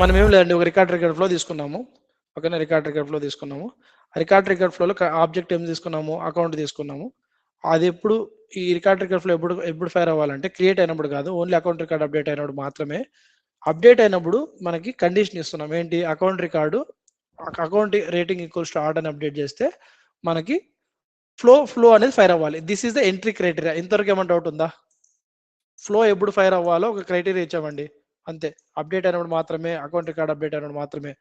మనం ఏం లేదండి, ఒక రికార్డ్ ఫ్లో తీసుకున్నాము. ఓకేనా, రికార్డ్ ఫ్లో తీసుకున్నాము. రికార్డ్ ఫ్లోలో ఆబ్జెక్ట్ ఏం తీసుకున్నాము, అకౌంట్ తీసుకున్నాము. అది ఎప్పుడు ఈ రికార్డ్ ఫ్లో ఎప్పుడు ఫైర్ అవ్వాలంటే క్రియేట్ అయినప్పుడు కాదు, ఓన్లీ అకౌంట్ రికార్డ్ అప్డేట్ అయినప్పుడు మాత్రమే. అప్డేట్ అయినప్పుడు మనకి కండిషన్ ఇస్తున్నాం ఏంటి, అకౌంట్ రేటింగ్ ఈక్వల్స్ టు ఆర్డ్ అని అప్డేట్ చేస్తే మనకి ఫ్లో అనేది ఫైర్ అవ్వాలి. This is the entry criteria. ఇంతవరకు ఏమైనా డౌట్ ఉందా? ఫ్లో ఎప్పుడు ఫైర్ అవ్వాలో ఒక క్రైటీరియా ఇచ్చామండి, అంతే. అప్డేట్ అయినప్పుడు మాత్రమే, అకౌంట్ రికార్డ్ అప్డేట్ అయినప్పుడు మాత్రమే,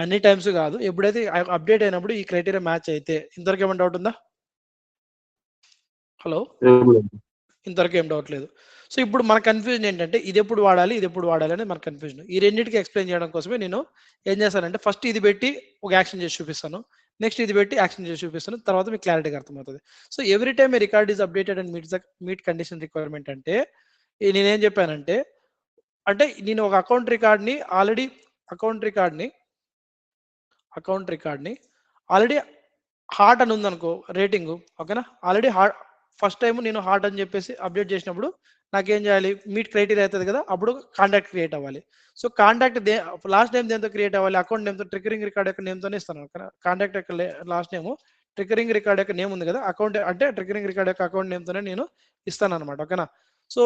అన్ని టైమ్స్ కాదు. ఎప్పుడైతే అప్డేట్ అయినప్పుడు ఈ క్రైటీరియా మ్యాచ్ అయితే. ఇంతవరకు ఏమైనా డౌట్ ఉందా? హలో, ఇంతవరకు ఏం డౌట్ లేదు. సో ఇప్పుడు మన కన్ఫ్యూజన్ ఏంటంటే ఇది ఎప్పుడు వాడాలి అనేది మన కన్ఫ్యూజన్. ఈ రెండింటికి ఎక్స్ప్లెయిన్ చేయడం కోసమే నేను ఏం చేస్తానంటే ఫస్ట్ ఇది పెట్టి ఒక యాక్షన్ చేసి చూపిస్తాను, నెక్స్ట్ ఇది పెట్టి యాక్షన్ చేసి చూపిస్తాను, తర్వాత మీకు క్లారిటీగా అర్థమవుతుంది. So every time a record is updated and meet condition requirement అంటే నేనేం చెప్పానంటే, అంటే నేను ఒక అకౌంట్ రికార్డ్ని ఆల్రెడీ హార్ట్ అని ఉందనుకో రేటింగ్, ఓకేనా. ఆల్రెడీ ఫస్ట్ టైం నేను హార్ట్ అని చెప్పేసి అప్డేట్ చేసినప్పుడు నాకేం చేయాలి, మీట్ క్రైటీరియా అవుతుంది కదా, అప్పుడు కాంటాక్ట్ క్రియేట్ అవ్వాలి. సో కాంటాక్ట్ లాస్ట్ నేమ్ దేంతో క్రియేట్ అవ్వాలి, అకౌంట్ నేమ్తో, ట్రిగరింగ్ రికార్డ్ యొక్క నేమ్తోనే ఇస్తాను. ఓకేనా, కాంటాక్ట్ యొక్క లాస్ట్ నేమ్, ట్రిగరింగ్ రికార్డ్ యొక్క నేమ్ ఉంది కదా, అకౌంట్ అంటే ట్రిగరింగ్ రికార్డ్ యొక్క అకౌంట్ నేమ్తోనే నేను ఇస్తాను అనమాట. ఓకేనా. సో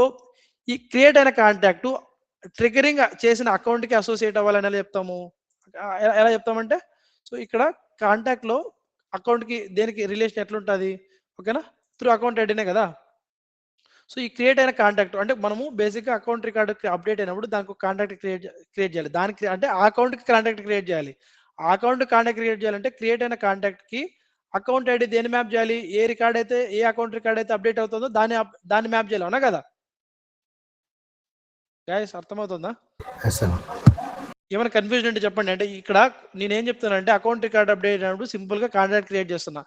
ఈ క్రియేట్ అయిన కాంటాక్ట్ ట్రిగరింగ్ చేసిన అకౌంట్కి అసోసియేట్ అవ్వాలని ఎలా చెప్తాము, ఎలా చెప్తామంటే, సో ఇక్కడ కాంటాక్ట్లో అకౌంట్కి దేనికి రిలేషన్ ఎట్లుంటుంది, ఓకేనా, త్రూ అకౌంట్ ఐడినే కదా. సో ఈ క్రియేట్ అయిన కాంటాక్ట్ అంటే మనము బేసిక్గా అకౌంట్ రికార్డ్ అప్డేట్ అయినప్పుడు దానికి కాంటాక్ట్ క్రియేట్ చేయాలి. దానికి అంటే ఆ అకౌంట్కి కాంటాక్ట్ క్రియేట్ చేయాలి. ఆ అకౌంట్ కాంటాక్ట్ క్రియేట్ చేయాలంటే క్రియేట్ అయిన కాంటాక్ట్కి అకౌంట్ ఐడి దేని మ్యాప్ చేయాలి, ఏ అకౌంట్ రికార్డ్ అయితే అప్డేట్ అవుతుందో దాన్ని మ్యాప్ చేయాలి, అవునా కదా గైస్? అర్థమవుతుందా? ఏమైనా కన్ఫ్యూజన్ అంటే చెప్పండి. అంటే ఇక్కడ నేనేం చెప్తానంటే అకౌంట్ రికార్డ్ అప్డేట్ అయినప్పుడు సింపుల్గా కాంటాక్ట్ క్రియేట్ చేస్తున్నా.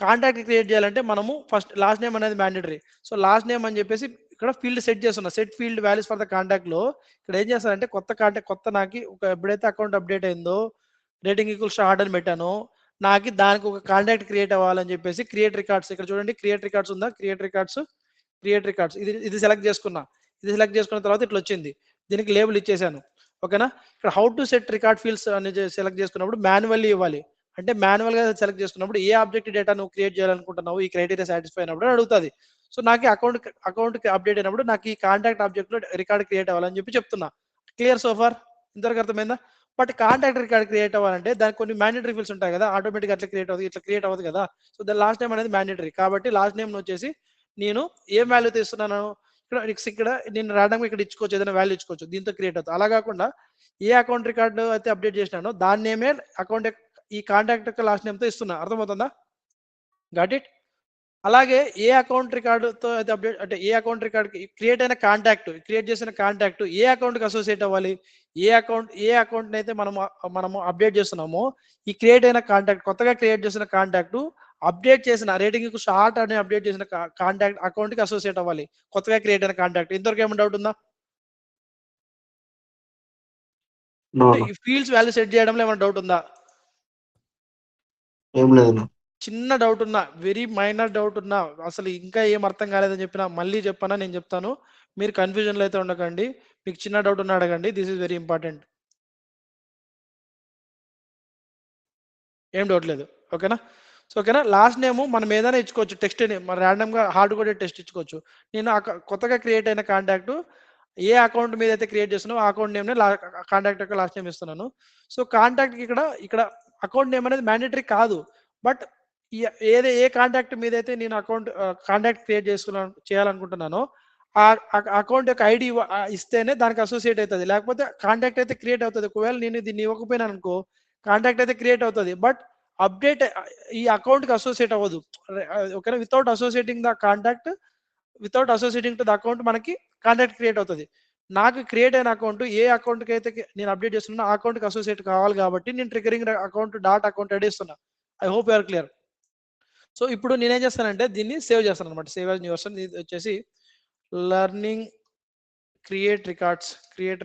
కాంటాక్ట్ క్రియేట్ చేయాలంటే మనము ఫస్ట్ లాస్ట్ నేమ్ అనేది మ్యాండేటరీ. సో లాస్ట్ నేమ్ అని చెప్పేసి ఇక్కడ ఫీల్డ్ సెట్ చేస్తున్నా, set field values for the కాంటాక్ట్లో. ఇక్కడ ఏం చేస్తానంటే కొత్త నాకు ఎప్పుడైతే అకౌంట్ అప్డేట్ అయిందో రేటింగ్ ఈక్వల్స్ హార్డ్ అని పెట్టానో దానికి ఒక కాంటాక్ట్ క్రియేట్ అవ్వాలని చెప్పేసి క్రియేట్ రికార్డ్స్, ఇక్కడ చూడండి క్రియేట్ రికార్డ్స్ ఉందా, క్రియేట్ రికార్డ్స్ ఇది సెలెక్ట్ చేసుకున్నా. ఇది సెలెక్ట్ చేసుకున్న తర్వాత ఇట్లా వచ్చింది, దీనికి లేబుల్ ఇచ్చేసాను. ఓకేనా. ఇక్కడ how to set record fields అనేది సెలెక్ట్ చేసుకున్నప్పుడు మాన్యువల్లీ ఇవ్వాలి. అంటే మాన్యువల్ గా సెలెక్ట్ చేసుకున్నప్పుడు ఏ ఆబ్జెక్ట్ డేటా నువ్వు క్రియేట్ చేయాలనుకుంటున్నావు, ఈ క్రైటీరియా సాటిస్ఫై అయినప్పుడు అడుగుతుంది. సో నాకు అకౌంట్ అప్డేట్ అయినప్పుడు నాకు ఈ కాంటాక్ట్ ఆబ్జెక్ట్ లో రికార్డ్ క్రియేట్ అవ్వాలని చెప్తున్నా. Clear so far? ఇంతవరకు అర్థమైందా? బట్ కాంటాక్ట్ రికార్డ్ క్రియేట్ అవ్వాలంటే దానికి కొన్ని మ్యాండేటరీ ఫీల్డ్స్ ఉంటాయి కదా, ఆటోమేటిక్ అట్లా క్రియేట్ అవ్వదు కదా. సో దాని లాస్ట్ నేమ్ అనేది మ్యాండేటరీ కాబట్టి లాస్ట్ నేమ్ వచ్చేసి నేను ఏం వాల్యూ తీస్తున్నాను, ఇక్కడ నేను రావడానికి ఇక్కడ ఇచ్చుకోవచ్చు, ఏదైనా వాల్యూ ఇచ్చుకోవచ్చు, దీంతో క్రియేట్ అవుతుంది. అలా కాకుండా ఏ అకౌంట్ రికార్డు అయితే అప్డేట్ చేసినానో దాని నేమే అకౌంట్ ఈ కాంటాక్ట్ యొక్క లాస్ట్ నేమ్తో ఇస్తున్నా. అర్థమవుతుందా? Got it? అలాగే ఏ అకౌంట్ రికార్డుతో అయితే అప్డేట్ అంటే ఏ అకౌంట్ రికార్డ్ క్రియేట్ చేసిన కాంటాక్ట్ ఏ అకౌంట్కి అసోసియేట్ అవ్వాలి, ఏ అకౌంట్ అయితే మనము అప్డేట్ చేస్తున్నామో ఈ క్రియేట్ అయిన కాంటాక్ట్, కొత్తగా క్రియేట్ చేసిన కాంటాక్ట్ అప్డేట్ చేసిన రేటింగ్ షార్ట్ అని అప్డేట్ చేసిన కాంటాక్ట్ అకౌంట్కి అసోసియేట్ అవ్వాలి, కొత్తగా క్రియేట్ అయిన కాంటాక్ట్. ఇంతవరకు ఏమైనా డౌట్ ఉందా? ఈ ఫీల్డ్స్ వాల్యూ సెట్ చేయడంలో ఏమైనా డౌట్ ఉందా? ఏం లేదు. చిన్న డౌట్ ఉన్నా, వెరీ మైనర్ డౌట్ ఉన్నా, అసలు ఇంకా ఏం అర్థం కాలేదని చెప్పినా మళ్ళీ చెప్పనా, నేను చెప్తాను. మీరు కన్ఫ్యూజన్లో అయితే ఉండకండి. మీకు చిన్న డౌట్ ఉన్నా అడగండి. This is very important. ఏం డౌట్ లేదు, ఓకేనా. సో ఓకేనా, లాస్ట్ నేమ్ మనం ఏదైనా ఇచ్చుకోవచ్చు, టెక్స్ట్ మన ర్యాండమ్గా హార్డ్ కోడెడ్ టెక్స్ట్ ఇచ్చుకోవచ్చు. నేను కొత్తగా క్రియేట్ అయిన కాంటాక్ట్ ఏ అకౌంట్ మీద అయితే క్రియేట్ చేస్తున్నావు ఆ అకౌంట్ నేమ్ని కాంటాక్ట్ యొక్క లాస్ట్ నేమ్ ఇస్తున్నాను. సో కాంటాక్ట్ ఇక్కడ అకౌంట్ నేమ్ అనేది మ్యాండేటరీ కాదు, బట్ ఏ కాంటాక్ట్ మీద అయితే నేను కాంటాక్ట్ క్రియేట్ చేయాలనుకుంటున్నానో ఆ అకౌంట్ యొక్క ఐడి ఇస్తేనే దానికి అసోసియేట్ అవుతుంది, లేకపోతే కాంటాక్ట్ అయితే క్రియేట్ అవుతుంది. ఒకవేళ నేను దీన్ని ఇవ్వకపోయినాను అనుకో కాంటాక్ట్ అయితే క్రియేట్ అవుతుంది, బట్ అప్డేట్ ఈ అకౌంట్కి అసోసియేట్ అవ్వదు. ఓకేనా, without associating to the account మనకి కాంటాక్ట్ క్రియేట్ అవుతుంది. నాకు క్రియేట్ అయిన అకౌంట్ ఏ అకౌంట్కి అయితే నేను అప్డేట్ చేస్తున్నా ఆ అకౌంట్కి అసోసియేట్ కావాలి కాబట్టి నేను ట్రిగరింగ్ అకౌంట్ ఐడి ఇస్తున్నా. I hope you're clear. So ఇప్పుడు నేనేం చేస్తానంటే దీన్ని సేవ్ చేస్తాను అనమాట. Save as new version. ఇది వచ్చేసి లర్నింగ్ క్రియేట్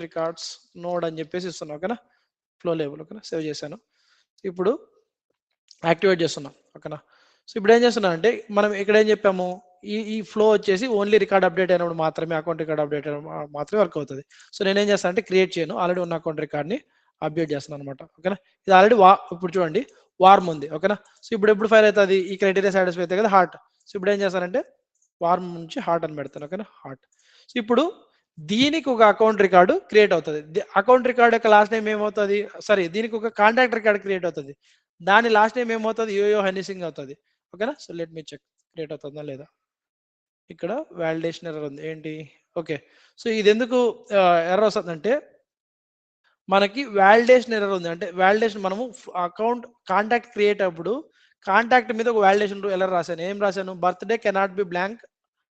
రికార్డ్స్ నోడ్ అని చెప్పేసి ఇస్తున్నాను. ఓకేనా, ఫ్లో లేబుల్. ఓకేనా, సేవ్ చేశాను. ఇప్పుడు యాక్టివేట్ చేస్తున్నాం. ఓకేనా. సో ఇప్పుడు ఏం చేస్తున్నాం అంటే మనం ఇక్కడ ఏం చెప్పాము, ఈ ఫ్లో వచ్చేసి ఓన్లీ రికార్డ్ అప్డేట్ అయినప్పుడు మాత్రమే, అకౌంట్ రికార్డ్ అప్డేట్ అయినప్పుడు మాత్రమే వర్క్ అవుతుంది. సో నేనేం చేస్తాను అంటే క్రియేట్ చేయను, ఆల్రెడీ ఉన్న అకౌంట్ రికార్డ్ని అప్డేట్ చేస్తున్నాను అనమాట. ఓకేనా, ఇది ఆల్రెడీ ఇప్పుడు చూడండి వార్మ్ ఉంది. ఓకేనా, సో ఇప్పుడు ఎప్పుడు ఫైర్ అవుతుంది, ఈ క్రైటీరియా సాటిస్ఫై అవుతాయి కదా హార్ట్. సో ఇప్పుడు ఏం చేస్తానంటే వార్మ్ నుంచి హార్ట్ అని పెడతాను. ఓకేనా, హార్ట్. సో ఇప్పుడు దీనికి ఒక అకౌంట్ రికార్డు క్రియేట్ అవుతుంది. అకౌంట్ రికార్డ్ యొక్క లాస్ట్ నేమ్ ఏమవుతుంది, సారీ దీనికి ఒక కాంటాక్ట్ రికార్డ్ క్రియేట్ అవుతుంది. దాని లాస్ట్ నేమ్ ఏమవుతుంది, యోయో హనీ సింగ్ అవుతుంది. ఓకేనా, so let me check create అవుతుందా లేదా. ఇక్కడ వాలిడేషన్ ఎర్రర్ ఉంది ఏంటి, ఓకే. సో ఇది ఎందుకు ఎర్రర్ వస్తుందంటే మనకి వాలిడేషన్ ఎర్రర్ ఉంది. అంటే వాలిడేషన్ మనము అకౌంట్ కాంటాక్ట్ క్రియేట్ అప్పుడు కాంటాక్ట్ మీద ఒక వాలిడేషన్ ఎర్రర్ రాశాను. ఏం రాశాను, birthday cannot be blank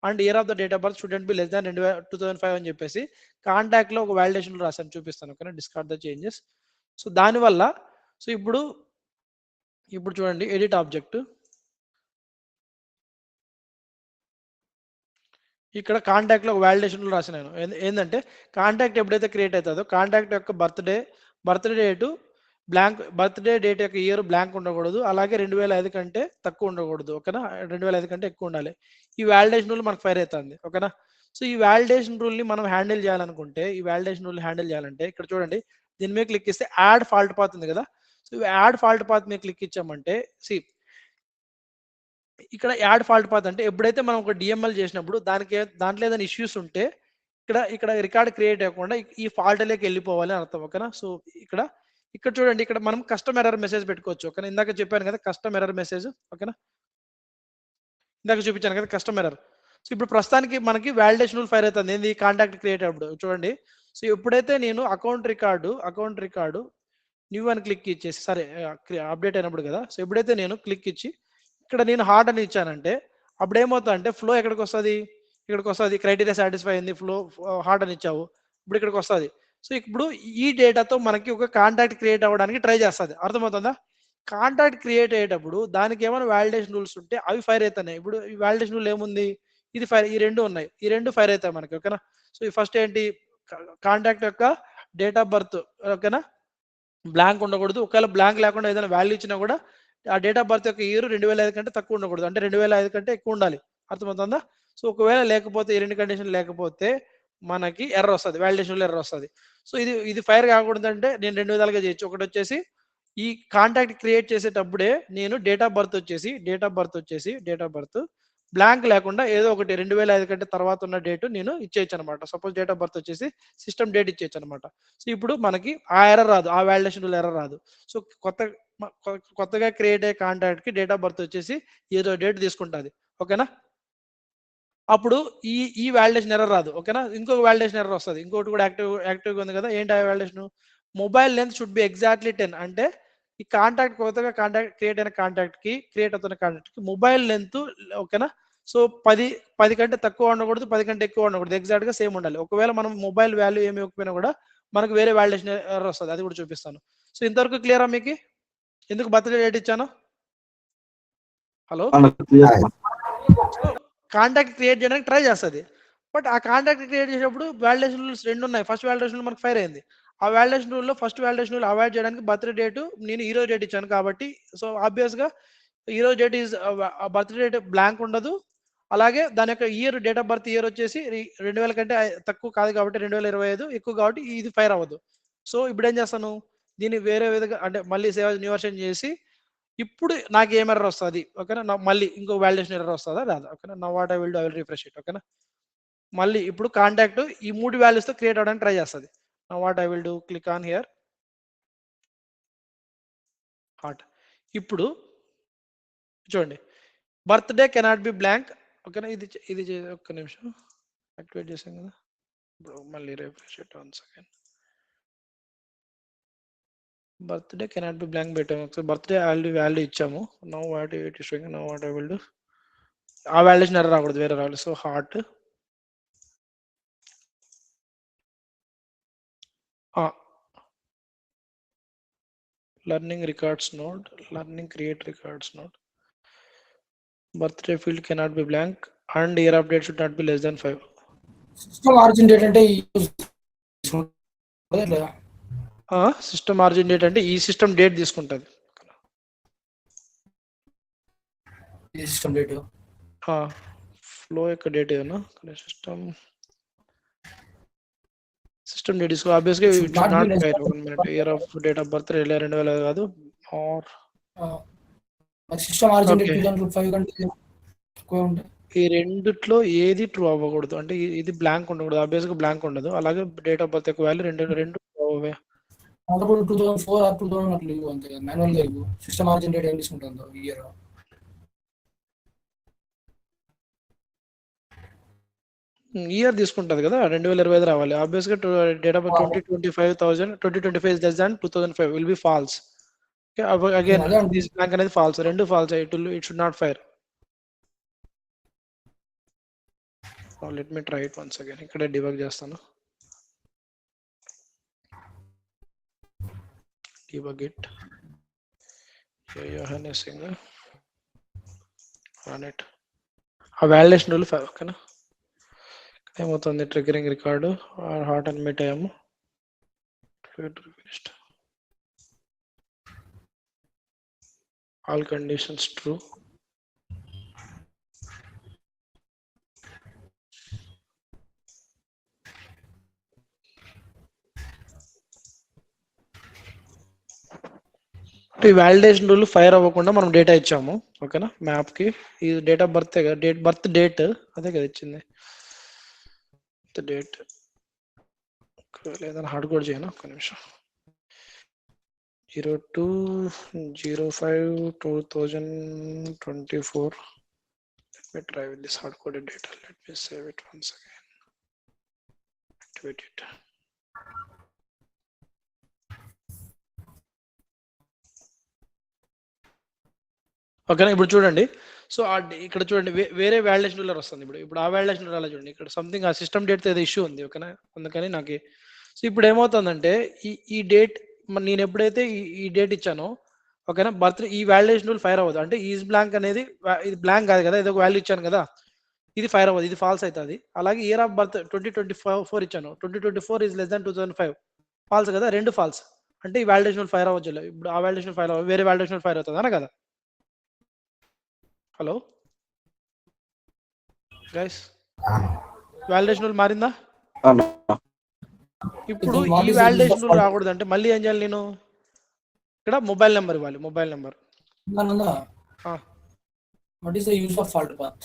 and year of the date of birth shouldn't be less than 2005 అని చెప్పేసి కాంటాక్ట్ లో ఒక వాలిడేషన్ రాశాను, చూపిస్తాను. ఓకేనా, డిస్కార్డ్ ద చేంజెస్. సో దానివల్ల సో ఇప్పుడు చూడండి ఎడిట్ ఆబ్జెక్ట్, ఇక్కడ కాంటాక్ట్ లో ఒక వాలిడేషన్ రాసినాను. ఏంటంటే కాంటాక్ట్ ఎప్పుడైతే క్రియేట్ అవుతుందో కాంటాక్ట్ యొక్క birthday date blank, birthday date యొక్క ఇయర్ బ్లాంక్ ఉండకూడదు, అలాగే 2005 కంటే తక్కువ ఉండకూడదు. ఓకేనా, 2005 కంటే ఎక్కువ ఉండాలి. ఈ వాలిడేషన్ రూల్ మనకు ఫైర్ అవుతుంది. ఓకేనా, సో ఈ వాలిడేషన్ రూల్ ని మనం హ్యాండిల్ చేయాలనుకుంటే, ఈ వాలిడేషన్ రూల్ హ్యాండిల్ చేయాలంటే ఇక్కడ చూడండి దీని మీద క్లిక్ ఇస్తే యాడ్ ఫాల్ట్ పాత్ ఉంది కదా. సో యాడ్ ఫాల్ట్ పాత్ మీద క్లిక్ ఇచ్చామంటే ఇక్కడ యాడ్ ఫాల్ట్ పాత్ అంటే ఎప్పుడైతే మనం ఒక డిఎంఎల్ చేసినప్పుడు దాంట్లో ఏదైనా ఇష్యూస్ ఉంటే ఇక్కడ రికార్డ్ క్రియేట్ అవ్వకుండా ఈ ఫాల్ట్ లోకి వెళ్ళిపోవాలి అని అర్థం. ఓకేనా, సో ఇక్కడ చూడండి ఇక్కడ మనం కస్టమ్ ఎర్రర్ మెసేజ్ పెట్టుకోవచ్చు. ఓకేనా, ఇందాక చెప్పాను కదా కస్టమ్ ఎర్రర్ మెసేజ్. ఓకేనా, ఇందాక చూపించాను కదా కస్టమ్ ఎర్రర్. సో ఇప్పుడు ప్రస్తుతానికి మనకి వాలిడేషన్ రూల్ ఫైర్ అవుతుంది ఏంది, కాంటాక్ట్ క్రియేట్ అప్పుడు చూడండి. సో ఎప్పుడైతే నేను అకౌంట్ రికార్డు న్యూ అని క్లిక్ ఇచ్చేసి, సరే అప్డేట్ అయినప్పుడు కదా, సో ఎప్పుడైతే నేను క్లిక్ ఇచ్చి ఇక్కడ నేను హార్ట్ అని ఇచ్చానంటే అప్పుడు ఏమవుతుంది అంటే ఫ్లో ఎక్కడికి వస్తుంది, ఇక్కడికి వస్తుంది. క్రైటీరియా సాటిస్ఫై అయింది, ఫ్లో హార్ట్ అని ఇచ్చావు, ఇప్పుడు ఇక్కడికి వస్తుంది. సో ఇప్పుడు ఈ డేటాతో మనకి ఒక కాంటాక్ట్ క్రియేట్ అవ్వడానికి ట్రై చేస్తుంది. అర్థమవుతుందా, కాంటాక్ట్ క్రియేట్ అయ్యేటప్పుడు దానికి ఏమైనా వాలిడేషన్ రూల్స్ ఉంటే అవి ఫైర్ అవుతున్నాయి. ఇప్పుడు ఈ వాలిడేషన్ రూల్ ఏముంది, ఇది ఫైర్, ఈ రెండు ఉన్నాయి, ఈ రెండు ఫైర్ అవుతాయి మనకి. ఓకేనా, సో ఈ ఫస్ట్ ఏంటి, కాంటాక్ట్ యొక్క డేట్ ఆఫ్ బర్త్ ఓకేనా బ్లాంక్ ఉండకూడదు. ఒకవేళ బ్లాంక్ లేకుండా ఏదైనా వాల్యూ ఇచ్చినా కూడా ఆ డేట్ ఆఫ్ బర్త్ యొక్క ఇయర్ 2005 కంటే తక్కువ ఉండకూడదు, అంటే 2005 కంటే ఎక్కువ ఉండాలి. అర్థమవుతుందా, సో ఒకవేళ లేకపోతే ఈ రెండు కండిషన్ లేకపోతే మనకి ఎర్రర్ వస్తుంది, వాలిడేషన్ ఎర్రర్ వస్తుంది. సో ఇది ఫైర్ కాకూడదు అంటే నేను రెండు విధాలుగా చేయొచ్చు. ఒకటి వచ్చేసి ఈ కాంటాక్ట్ క్రియేట్ చేసేటప్పుడే నేను డేట్ ఆఫ్ బర్త్ బ్లాంక్ లేకుండా ఏదో ఒకటి 2005 కంటే తర్వాత ఉన్న డేట్ నేను ఇచ్చేయచ్చు అనమాట. సపోజ్ డేట్ ఆఫ్ బర్త్ వచ్చేసి సిస్టమ్ డేట్ ఇచ్చేయచ్చు అనమాట. సో ఇప్పుడు మనకి ఆ ఎర్రర్ రాదు, ఆ వాలిడేషన్ ఎర్రర్ రాదు. సో కొత్తగా క్రియేట్ అయ్యే కాంటాక్ట్ కి డేట్ ఆఫ్ బర్త్ వచ్చేసి ఏదో డేట్ తీసుకుంటుంది. ఓకేనా, అప్పుడు ఈ వాలిడేషన్ ఎర్రర్ రాదు. ఓకేనా, ఇంకొక వాలిడేషన్ ఎర్రర్ వస్తుంది. ఇంకోటి కూడా యాక్టివ్గా ఉంది కదా, ఏంటి ఆ validation, mobile length should be exactly 10. అంటే ఈ కొత్తగా క్రియేట్ అవుతున్న కాంటాక్ట్ కి మొబైల్ లెంత్ ఓకేనా, సో 10 కంటే తక్కువ ఉండకూడదు, 10 కంటే ఎక్కువ ఉండకూడదు, ఎగ్జాక్ట్ గా సేమ్ ఉండాలి. ఒకవేళ మనం మొబైల్ వాల్యూ ఏమి ఇవ్వకపోయినా కూడా మనకు వేరే వాలిడేషన్ ఎర్రర్ వస్తుంది, అది కూడా చూపిస్తాను. సో ఇంతవరకు క్లియరా మీకు, ఎందుకు బర్త్డే డేట్ ఇచ్చాను. హలో, కాంటాక్ట్ క్రియేట్ చేయడానికి ట్రై చేస్తుంది, బట్ ఆ కాంటాక్ట్ క్రియేట్ చేసేటప్పుడు వాలిడేషన్ రూల్స్ రెండు ఉన్నాయి. ఫస్ట్ వాలిడేషన్ రూల్ మనకు ఫైర్ అయింది. ఆ వాలిడేషన్ రూల్లో ఫస్ట్ వాలిడేషన్ రూల్ అవాయిడ్ చేయడానికి బర్త్డే డేట్ నేను ఈ రోజు డేట్ ఇచ్చాను కాబట్టి, సో ఆబ్వియస్ గా ఈ రోజు date is birthday date blank ఉండదు, అలాగే దాని యొక్క year date of birth year వచ్చేసి 2000 కంటే తక్కువ కాదు కాబట్టి 2025 ఎక్కువ కాబట్టి ఇది ఫైర్ అవ్వదు. సో ఇప్పుడు ఏం చేస్తాను, దీన్ని వేరే విధంగా అంటే మళ్ళీ సేవ్ న్యూ వర్షన్ చేసి ఇప్పుడు నాకు ఏం ఎర్రర్ వస్తుంది. ఓకేనా, నాకు మళ్ళీ ఇంకో వాలిడేషన్ ఎర్రర్ వస్తుందా రాదా. ఓకేనా, నా what I will do, I will refresh it. ఓకేనా, మళ్ళీ ఇప్పుడు కాంటాక్ట్ ఈ 3 వాల్యూస్ తో క్రియేట్ అవడానికి ట్రై చేస్తుంది. నా what I will do, click on here heart. ఇప్పుడు చూడండి బర్త్డే కెనాట్ బి బ్లాంక్. ఓకేనా, ఇది ఒక్క నిమిషం యాక్టివేట్ చేసాం కదా, ఇప్పుడు మళ్ళీ refresh it once again. Birthday cannot be blank పెట్టాము, ఒకసారి బర్త్డే వాల్యూ ఇచ్చాము. Know what it is showing, no what I will do, ఆ వాల్యుయేషన్ ఎర్రర్ రాకూడదు, వేరే రావాలి. So heart learning records node, learning create records node, birthday field cannot be blank and year update should not be less than 5. System origin date అంటే system origin date అంటే ఈ system date తీసుకుంటుంది. ఈ system date flow యొక్క date ఏదన్నా system system date తీసుకో ఆబ్వియస్గా It it should should not be not less fire. than 1 minute, year of date of birth 2000 కాదు. Or system origin date okay 2005 కంటే ఎక్కువ ఉంటాయి. ఈ రెండిట్లో ఏది ట్రూ అవ్వకూడదు, అంటే ఇది బ్లాంక్ ఉండకూడదు, ఆబ్వియస్గా బ్లాంక్ ఉండదు. అలాగే డేట్ ఆఫ్ బర్త్ యొక్క వాల్యూ రెండు ట్రూ అవ్వే. అప్పుడు 2004 ఆర్ 2000 అట్లా ఇవ్వు అంతే కదా, మాన్యువల్గా ఇవ్వు. సిస్టమ్ ఆరిజిన్ డేట్ ఏం తీసుకుంటుందో ఇయర్. ఇయర్ తీసుకుంటది కదా, 2025 రావాలి. ఆబ్వియస్గా date of birth 2025 is less than 2005 will be false. Again అదే అంటున్నా. దిస్ బ్లాంక్ అనేది ఫాల్స్, రెండు false. It should not fire. Let me try it once again. ఇక్కడే డిబగ్ చేస్తాను. Debug it, run it. ఆ వాలిడేషన్ రూల్ ఓకేనా. ఏమవుతుంది, triggering record hot and meet అయ్యాము. All conditions true. ఈ వాలిడేషన్ రూల్ ఫైర్ అవ్వకుండా మనం డేటా ఇచ్చాము ఓకేనా. మ్యాప్ కి ఈ డేట్ ఆఫ్ బర్త్ కదా, బర్త్ డేట్ అదే కదా ఇచ్చింది, డేట్. లేదని హార్డ్ కోడ్ చేయను, ఒక్క నిమిషం. 02/05/2024. Let me try with this hard coded data. Let me save it once again. Activate it. ఓకేనా. ఇప్పుడు చూడండి, సో ఇక్కడ చూడండి వేరే వాలిడేషన్ రూలర్ వస్తుంది. ఇప్పుడు ఆ వాలిడేషన్ రూలర్ చూడండి, ఇక్కడ సంథింగ్ ఆ సిస్టమ్ డేట్ ఏదో ఇష్యూ ఉంది ఓకేనా. అందుకని నాకు సో ఇప్పుడు ఏమవుతుందంటే ఈ డేట్ నేను ఎప్పుడైతే ఈ డేట్ ఇచ్చానో ఓకేనా, బర్త్ ఈ వాలిడేషన్ రూల్ ఫైర్ అవ్వదు. అంటే ఈజ్ బ్లాంక్ అనేది ఇది బ్లాంక్ కాదు కదా, ఇది ఒక వాల్యూ ఇచ్చాను కదా, ఇది ఫైర్ అవ్వదు, ఇది ఫాల్స్ అవుతుంది. అలాగే ఇయర్ ఆఫ్ బర్త్ 2024 ఇచ్చాను, 2024 ఈజ్ లెస్ దాన్ 2005 ఫాల్స్ కదా, రెండు ఫాల్స్. అంటే ఈ వాలిడేషన్ రూల్ ఫైర్ అవ్వచ్చు. ఇప్పుడు ఆ వాలిడేషన్ ఫైర్ అవ్వదు, వేరే వాలిడేషన్ ఫైర్ అవుతుంది అనా కదా. హలో గైస్, వాలిడేషన్ రూల్ మారిందా? ఇప్పుడు ఈ వాలిడేషన్ రూల్ రాకూడదు అంటే మళ్ళీ ఏం చేయాలి, నేను ఇక్కడ మొబైల్ నెంబర్ ఇవ్వాలి. Mobile number what is the use of fault path?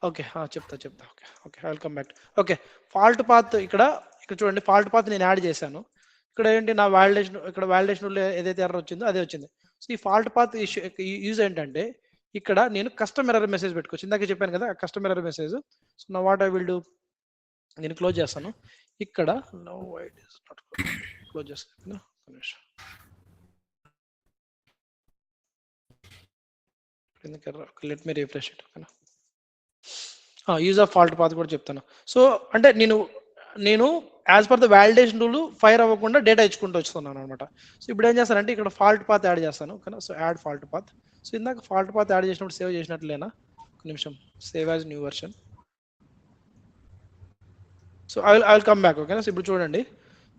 Okay చెప్తా. Okay okay, I will come back. Okay, fault path ఇక్కడ చూడండి, ఫాల్ట్ పాత్ నేను యాడ్ చేశాను. ఇక్కడ ఏంటి, నా వాలిడేషన్ ఇక్కడ వాలిడేషన్ రూల్ ఏదైతే ఎర్రర్ వచ్చిందో అదే వచ్చింది. సో ఈ ఫాల్ట్ పాత్ యూజ్ ఏంటంటే ఇక్కడ నేను కస్టమర్ ఎర్రర్ మెసేజ్ పెట్టుకోవచ్చు. ఇందాక చెప్పాను కదా కస్టమర్ ఎర్రర్ మెసేజ్. సో నా వాట్ ఐ విల్ డూ, నేను క్లోజ్ చేస్తాను. ఇక్కడ no it is not close చేస్తాను. లెట్ మీ రిఫ్రెష్ ఇట్ ఓకేనా. యూజ్ ఆఫ్ ఫాల్ట్ పాత్ కూడా చెప్తాను. సో అంటే నేను as per the validation rule fire అవ్వకుండా డేటా ఇచ్చుకుంటూ వస్తున్నాను అనమాట. సో ఇప్పుడు ఏం చేస్తానంటే ఇక్కడ ఫాల్ట్ పాత్ యాడ్ చేస్తాను ఓకేనా. So add fault path. So ఇందాక ఫాల్ట్ పాత్ యాడ్ చేసినప్పుడు సేవ్ చేసినట్లేనా, ఒక నిమిషం, save as new version. So I will come back ఓకేనా. సో ఇప్పుడు చూడండి,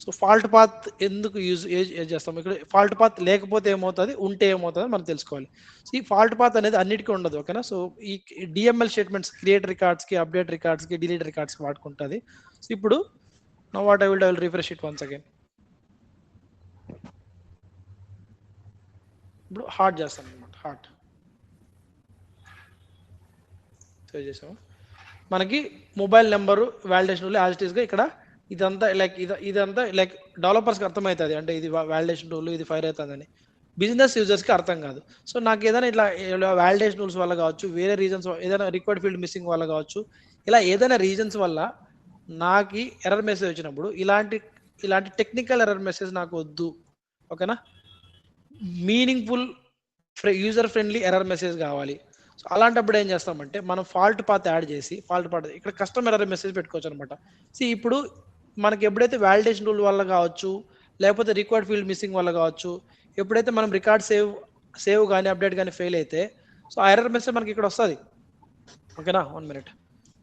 సో ఫాల్ట్ పాత్ ఎందుకు యూజ్ చేస్తాం, ఇక్కడ ఫాల్ట్ పాత్ లేకపోతే ఏమవుతుంది, ఉంటే ఏమవుతుంది మనం తెలుసుకోవాలి. సో ఈ ఫాల్ట్ పాత్ అనేది అన్నిటికీ ఉండదు ఓకేనా. సో ఈ డిఎంఎల్ స్టేట్మెంట్స్ క్రియేట్ రికార్డ్స్కి, అప్డేట్ రికార్డ్స్కి, డిలీట్ రికార్డ్స్కి వాడుకుంటుంది. సో ఇప్పుడు now what I will refresh it once again. ఇప్పుడు హార్ట్ చేస్తాను అనమాట, హార్ట్ సేవ్ చేసాము. మనకి mobile number validation as it ఈస్గా ఇక్కడ ఇదంతా లైక్ డెవలపర్స్కి అర్థమవుతుంది, అంటే ఇది వాలిడేషన్ రూల్ ఇది ఫైర్ అవుతుందని. బిజినెస్ యూజర్స్కి అర్థం కాదు. సో నాకు ఏదైనా ఇట్లా వాలిడేషన్ రూల్స్ వల్ల కావచ్చు, వేరే రీజన్స్, ఏదైనా రిక్వైర్డ్ ఫీల్డ్ మిస్సింగ్ వల్ల కావచ్చు, ఇలా ఏదైనా రీజన్స్ వల్ల నాకు ఎర్రర్ మెసేజ్ వచ్చినప్పుడు ఇలాంటి టెక్నికల్ ఎర్రర్ మెసేజ్ నాకు వద్దు ఓకేనా. Meaningful user friendly error message కావాలి. సో అలాంటప్పుడు ఏం చేస్తామంటే మనం ఫాల్ట్ పాత్ యాడ్ చేసి, ఫాల్ట్ పాత్ ఇక్కడ కస్టమర్ ఎర్రర్ మెసేజ్ పెట్టుకోవచ్చు అనమాట. సో ఇప్పుడు మనకి ఎప్పుడైతే వాలిడేషన్ రూల్ వల్ల కావచ్చు, లేకపోతే రిక్వైర్డ్ ఫీల్డ్ మిస్సింగ్ వల్ల కావచ్చు, ఎప్పుడైతే మనం రికార్డ్ సేవ్ కానీ అప్డేట్ కానీ ఫెయిల్ అయితే, సో ఆ ఎర్రర్ మెసేజ్ మనకి ఇక్కడ వస్తుంది ఓకేనా. 1 minute,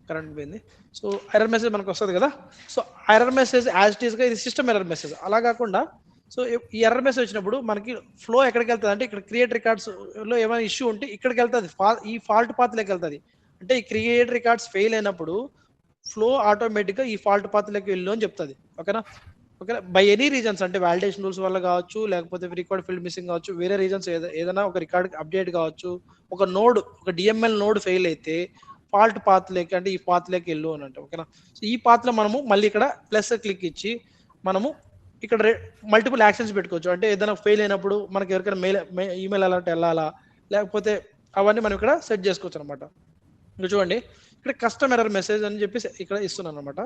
కరెంట్ పోయింది. సో ఎర్రర్ మెసేజ్ మనకు వస్తుంది కదా. So error message as it ఈస్గా ఇది సిస్టమ్ ఎర్రర్ మెసేజ్. అలా కాకుండా సో ఈ ఎర్రర్ మెసేజ్ వచ్చినప్పుడు మనకి ఫ్లో ఎక్కడికి వెళ్తుంది అంటే, ఇక్కడ క్రియేట్ రికార్డ్స్లో ఏమైనా ఇష్యూ ఉంటే ఇక్కడికి వెళ్తుంది, ఈ ఫాల్ట్ పాత్లోకి వెళ్తుంది. అంటే ఈ క్రియేట్ రికార్డ్స్ ఫెయిల్ అయినప్పుడు ఫ్లో ఆటోమేటిక్గా ఈ ఫాల్ట్ పాత్లోకి వెళ్ళు అని చెప్తుంది. ఓకేనా? ఓకేనా? బై ఎనీ రీజన్స్ అంటే వాలిడేషన్ రూల్స్ వల్ల కావచ్చు, లేకపోతే రికార్డ్ ఫీల్డ్ మిస్సింగ్ కావచ్చు, వేరే రీజన్స్ ఏదైనా ఒక రికార్డ్ అప్డేట్ కావచ్చు, ఒక డిఎంఎల్ నోడ్ ఫెయిల్ అయితే ఫాల్ట్ పాత్లోకి అంటే ఈ పాత్లోకి వెళ్ళు అని అంటే. ఓకేనా? సో ఈ పాత్లో మనము మళ్ళీ ఇక్కడ ప్లస్ క్లిక్ ఇచ్చి మనము ఇక్కడ మల్టిపుల్ యాక్షన్స్ పెట్టుకోవచ్చు. అంటే ఏదైనా ఫెయిల్ అయినప్పుడు మనకి ఎవరికైనా ఈమెయిల్ అలర్ట్ వెళ్ళాలా, లేకపోతే అవన్నీ మనం ఇక్కడ సెట్ చేసుకోవచ్చు అనమాట. ఇంకా చూడండి, ఇక్కడ కస్టమ్ ఎర్రర్ మెసేజ్ అని చెప్పేసి ఇక్కడ ఇస్తున్నాను అనమాట.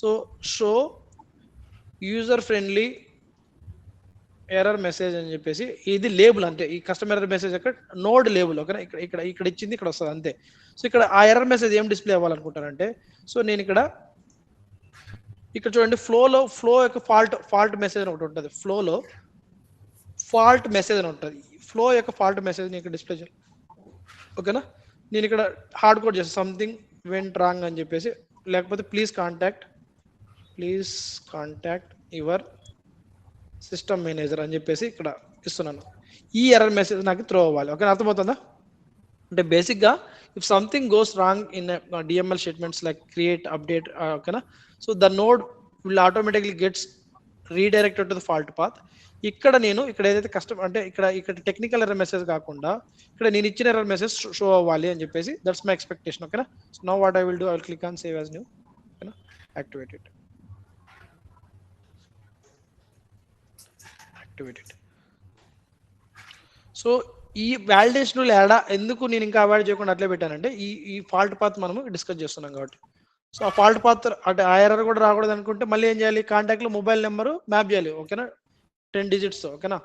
So show user friendly error message అని చెప్పేసి ఇది లేబుల్, అంటే ఈ కస్టమర్ ఎర్రర్ మెసేజ్ అక్కడ నోడ్ లేబుల్. ఓకేనా? ఇక్కడ ఇచ్చింది ఇక్కడ వస్తుంది అంతే. సో ఇక్కడ ఆ ఎర్రర్ మెసేజ్ ఏం డిస్ప్లే అవ్వాలనుకుంటానంటే, సో నేను ఇక్కడ చూడండి, ఫ్లో యొక్క ఫాల్ట్ మెసేజ్ అని ఒకటి ఉంటుంది. ఫ్లోలో ఫాల్ట్ మెసేజ్ అని ఉంటుంది. ఫ్లో యొక్క ఫాల్ట్ మెసేజ్ ఇక్కడ డిస్ప్లే చేయాలి. ఓకేనా? నేను ఇక్కడ హార్డ్ కోడ్ చేస్తాను, సంథింగ్ వెంట్ రాంగ్ అని చెప్పేసి, లేకపోతే please contact your system manager అని చెప్పేసి ఇక్కడ ఇస్తున్నాను. ఈ ఎర్రర్ మెసేజ్ నాకు త్రో అవ్వాలి. ఓకే, అర్థమవుతుందా? అంటే బేసిక్గా if something goes wrong in DML statements like create, update, ఓకేనా, so the node will automatically gets redirected to the fault path. ఇక్కడ ఏదైతే కష్టం అంటే ఇక్కడ టెక్నికల్ ఎర్రర్ మెసేజ్ కాకుండా ఇక్కడ నేను ఇచ్చిన ఎర్రర్ మెసేజ్ షో అవ్వాలి అని చెప్పేసి దట్స్ మై ఎక్స్పెక్టేషన్. ఓకేనా? So now what I will do, I will click on save as new. ఓకేనా? Activate it. సో ఈ వ్యాలిడేషన్ ఏడా ఎందుకు నేను ఇంకా అవాయిడ్ చేయకుండా అట్లే పెట్టానంటే ఈ ఫాల్ట్ పాత్ మనము డిస్కస్ చేస్తున్నాం కాబట్టి. సో ఆ ఫాల్ట్ పాత్ అంటే ఆ ఎర్రర్ కూడా రాకూడదు అనుకుంటే మళ్ళీ ఏం చేయాలి, కాంటాక్ట్లో మొబైల్ నెంబరు మ్యాప్ చేయాలి. ఓకేనా? 10 digits. ఓకేనా?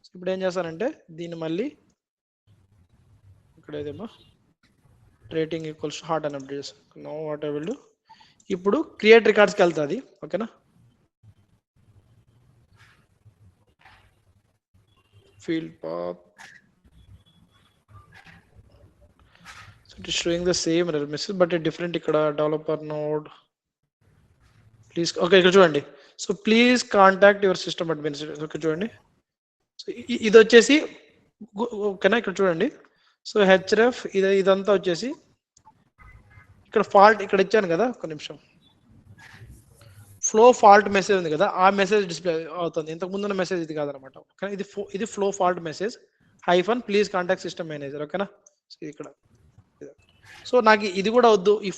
సో ఇప్పుడు ఏం చేస్తానంటే దీన్ని మళ్ళీ ఇక్కడ ఏదేమో రేటింగ్ ఈక్వల్స్ హాట్ అని అప్డేట్ చేస్తాను. No what I will do, ఇప్పుడు క్రియేట్ రికార్డ్స్కి వెళ్తుంది. ఓకేనా? field path, so it is showing the same error message but a different ikkada developer node please. Okay, ikkada chudandi, so please contact your system administrator. Okay, chudandi, so ఇది వచ్చేసి ఓకేనా, ఇక్కడ చూడండి. So href ఇదంతా వచ్చేసి ఇక్కడ fault ఇక్కడ ఇచ్చాను కదా, ఒక నిమిషం, ఫ్లో ఫాల్ట్ మెసేజ్ ఉంది కదా, ఆ మెసేజ్ డిస్ప్లే అవుతుంది. ఇంతకు ముందున్న మెసేజ్ ఇది కాదనమాట. ఓకేనా? ఇది flow fault message hyphen please contact system manager. ఓకేనా? సో ఇక్కడ సో నాకు ఇది కూడా వద్దు, ఈ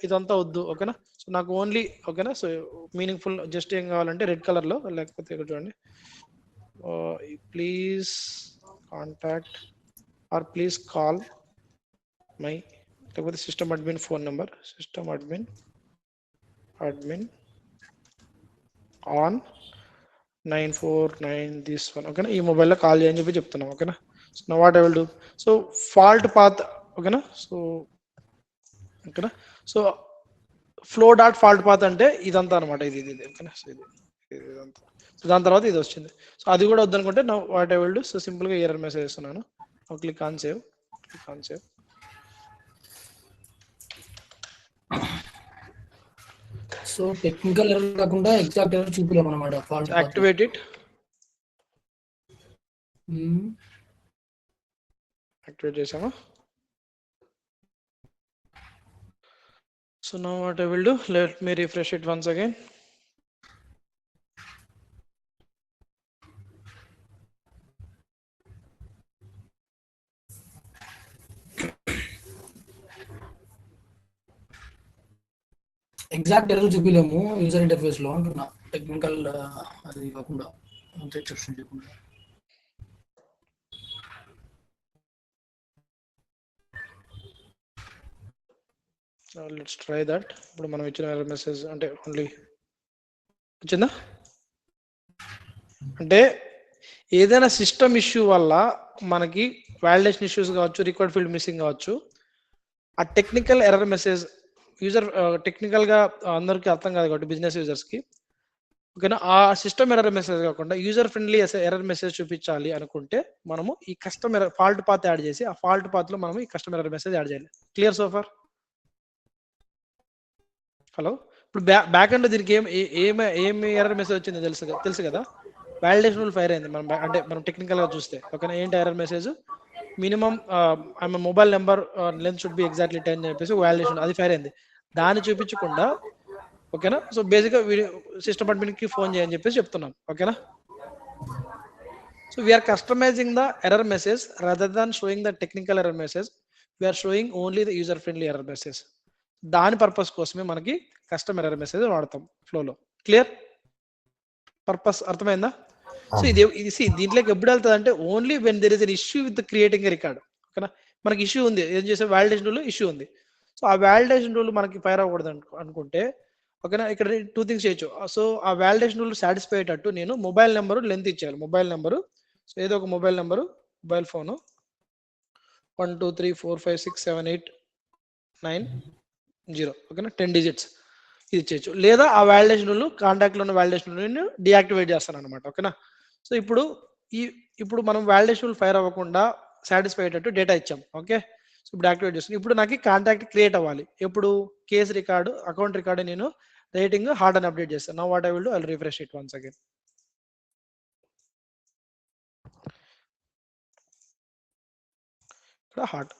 ఇదంతా వద్దు. ఓకేనా? సో నాకు ఓన్లీ ఓకేనా, సో మీనింగ్ఫుల్ జస్ట్ ఏం కావాలంటే రెడ్ కలర్లో, లేకపోతే ఇక్కడ చూడండి please contact or please call my, లేకపోతే system admin phone number, system admin on 949 this one. ఓకేనా? ఈ మొబైల్లో కాల్ చేయని చెప్పి చెప్తున్నాం. ఓకేనా? So now what I will do, so fault path. ఓకేనా? సో ఓకేనా, so flow dot fault path అంటే ఇదంతా అనమాట, ఇది. ఓకేనా? సో ఇదంతా, సో దాని తర్వాత ఇది వచ్చింది. సో అది కూడా వద్దనుకుంటే now what I will do, so సింపుల్గా ఎర్రర్ మెసేజ్ ఇస్తున్నాను. Click on save. So technical error కాకుండా ఎగ్జాక్ట్ ఎర్రర్ చూపిలేము అన్నమాట. Fault activate it. యాక్టివేట్ చేసామా? So now what I will do, let me refresh it once again. Exact error చూపిలేము user interface లో అంటున్నా, technical అది కాకుండా అంతే ఎక్సెప్షన్ చేయకుండా. Let's try that. ఇప్పుడు మనం ఇచ్చిన ఎర్రర్ మెసేజ్ అంటే ఓన్లీ వచ్చిందా? అంటే ఏదైనా సిస్టమ్ ఇష్యూ వల్ల మనకి వాలిడేషన్ ఇష్యూస్ కావచ్చు, రికార్డ్ ఫీల్డ్ మిస్సింగ్ కావచ్చు, ఆ టెక్నికల్ ఎర్రర్ మెసేజ్ యూజర్ టెక్నికల్గా అందరికీ అర్థం కాదు కాబట్టి బిజినెస్ యూజర్స్కి, ఓకేనా, ఆ సిస్టమ్ ఎర్రర్ మెసేజ్ కాకుండా యూజర్ ఫ్రెండ్లీ ఎర్రర్ మెసేజ్ చూపించాలి అనుకుంటే మనము ఈ custom error fault path add చేసి ఆ ఫాల్ట్ పాత్లో మనము ఈ కస్టమ్ ఎర్రర్ మెసేజ్ యాడ్ చేయాలి. Clear so far? హలో, ఇప్పుడు బ్యాక్ ఎండ్ దీనికి ఏమి ఎర్రర్ మెసేజ్ వచ్చింది తెలుసు కదా, వాలిడేషన్ రూల్ ఫైర్ అయింది. మనం టెక్నికల్గా చూస్తే. ఓకేనా? ఏంటి error message, minimum mobile number length should be exactly 10 అని చెప్పేసి వాలిడేషన్, అది ఫైర్ అయింది. దాన్ని చూపించకుండా, ఓకేనా. సో బేసిక్గా సిస్టమ్ అడ్మిన్కి ఫోన్ చేయని చెప్పేసి చెప్తున్నాం, ఓకేనా. So we're customizing the error message rather than showing the technical error message, we're showing only the user friendly error message. దాని పర్పస్ కోసమే మనకి కస్టమ్ ఎర్రర్ మెసేజ్ వాడతాం ఫ్లోలో. క్లియర్? పర్పస్ అర్థమైందా? సో ఇది దీంట్లోకి ఎప్పుడు వెళ్తుంది అంటే only when there is an issue with creating record, ఓకేనా. మనకి ఇష్యూ ఉంది, ఏం చేసే వ్యాలిడేషన్ రూల్ ఇష్యూ ఉంది. సో ఆ వ్యాలిడేషన్ రూల్ మనకి ఫైర్ అవ్వకూడదు అనుకుంటే, ఓకేనా, ఇక్కడ 2 థింగ్స్ చేయొచ్చు. సో ఆ వ్యాలిడేషన్ రూల్ సాటిస్ఫై అయ్యేటట్టు నేను మొబైల్ నెంబరు లెంత్ ఇచ్చేయాలి. మొబైల్ నెంబరు, సో ఏదో ఒక మొబైల్ నెంబరు, మొబైల్ ఫోను 1 2 3 4 5 6 7 8 9 0, ఓకేనా, 10 డిజిట్స్ ఇది ఇచ్చేయచ్చు. లేదా ఆ వ్యాలిడేషన్ రూల్ కాంటాక్ట్లో ఉన్న వ్యాలిడేషన్ రూల్ డియాక్టివేట్ చేస్తాను అనమాట, ఓకేనా. సో ఇప్పుడు మనం వ్యాలిడేషన్ రూల్ ఫైర్ అవ్వకుండా సాటిస్ఫై అయ్యేటట్టు డేటా ఇచ్చాం, ఓకే. సో ఇప్పుడు యాక్టివేట్ చేస్తాను. ఇప్పుడు నాకు కాంటాక్ట్ క్రియేట్ అవ్వాలి. ఎప్పుడు కేస్ రికార్డు, అకౌంట్ రికార్డు నేను రేటింగ్ హార్డ్ అని అప్డేట్ చేస్తాను. Now what I will do, I will refresh it once again. ఇక్కడ హార్ట్.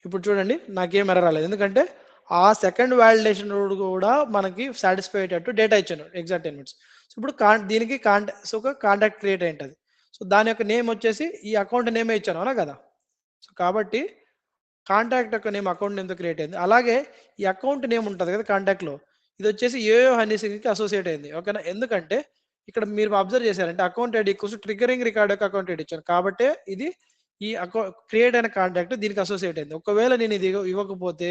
ఇప్పుడు చూడండి నాకేం ఎర్రర్ రాలేదు, ఎందుకంటే ఆ సెకండ్ వ్యాలిడేషన్ రూల్ కూడా మనకి సాటిస్ఫై అయ్యేటట్టు డేటా ఇచ్చాను ఎగ్జాక్ట్ 10 minutes. సో ఇప్పుడు దీనికి కాంటాక్ట్ క్రియేట్ అయింటది. సో దాని యొక్క నేమ్ వచ్చేసి ఈ అకౌంట్ నేమే ఇచ్చాను, అవునా కదా. సో కాబట్టి కాంటాక్ట్ యొక్క నేమ్ అకౌంట్ నేమ్తో క్రియేట్ అయింది. అలాగే ఈ అకౌంట్ నేమ్ ఉంటుంది కదా కాంటాక్ట్లో, ఇది వచ్చేసి ఏయో హనీ సింగ్కి అసోసియేట్ అయింది, ఓకేనా. ఎందుకంటే ఇక్కడ మీరు అబ్జర్వ్ చేశారంటే అకౌంట్ ఐడి కోసం ట్రిగరింగ్ రికార్డ్ యొక్క అకౌంట్ ఐడి ఇచ్చాను, కాబట్టి ఇది ఈ క్రియేట్ అయిన కాంటాక్ట్ దీనికి అసోసియేట్ అయింది. ఒకవేళ నేను ఇది ఇవ్వకపోతే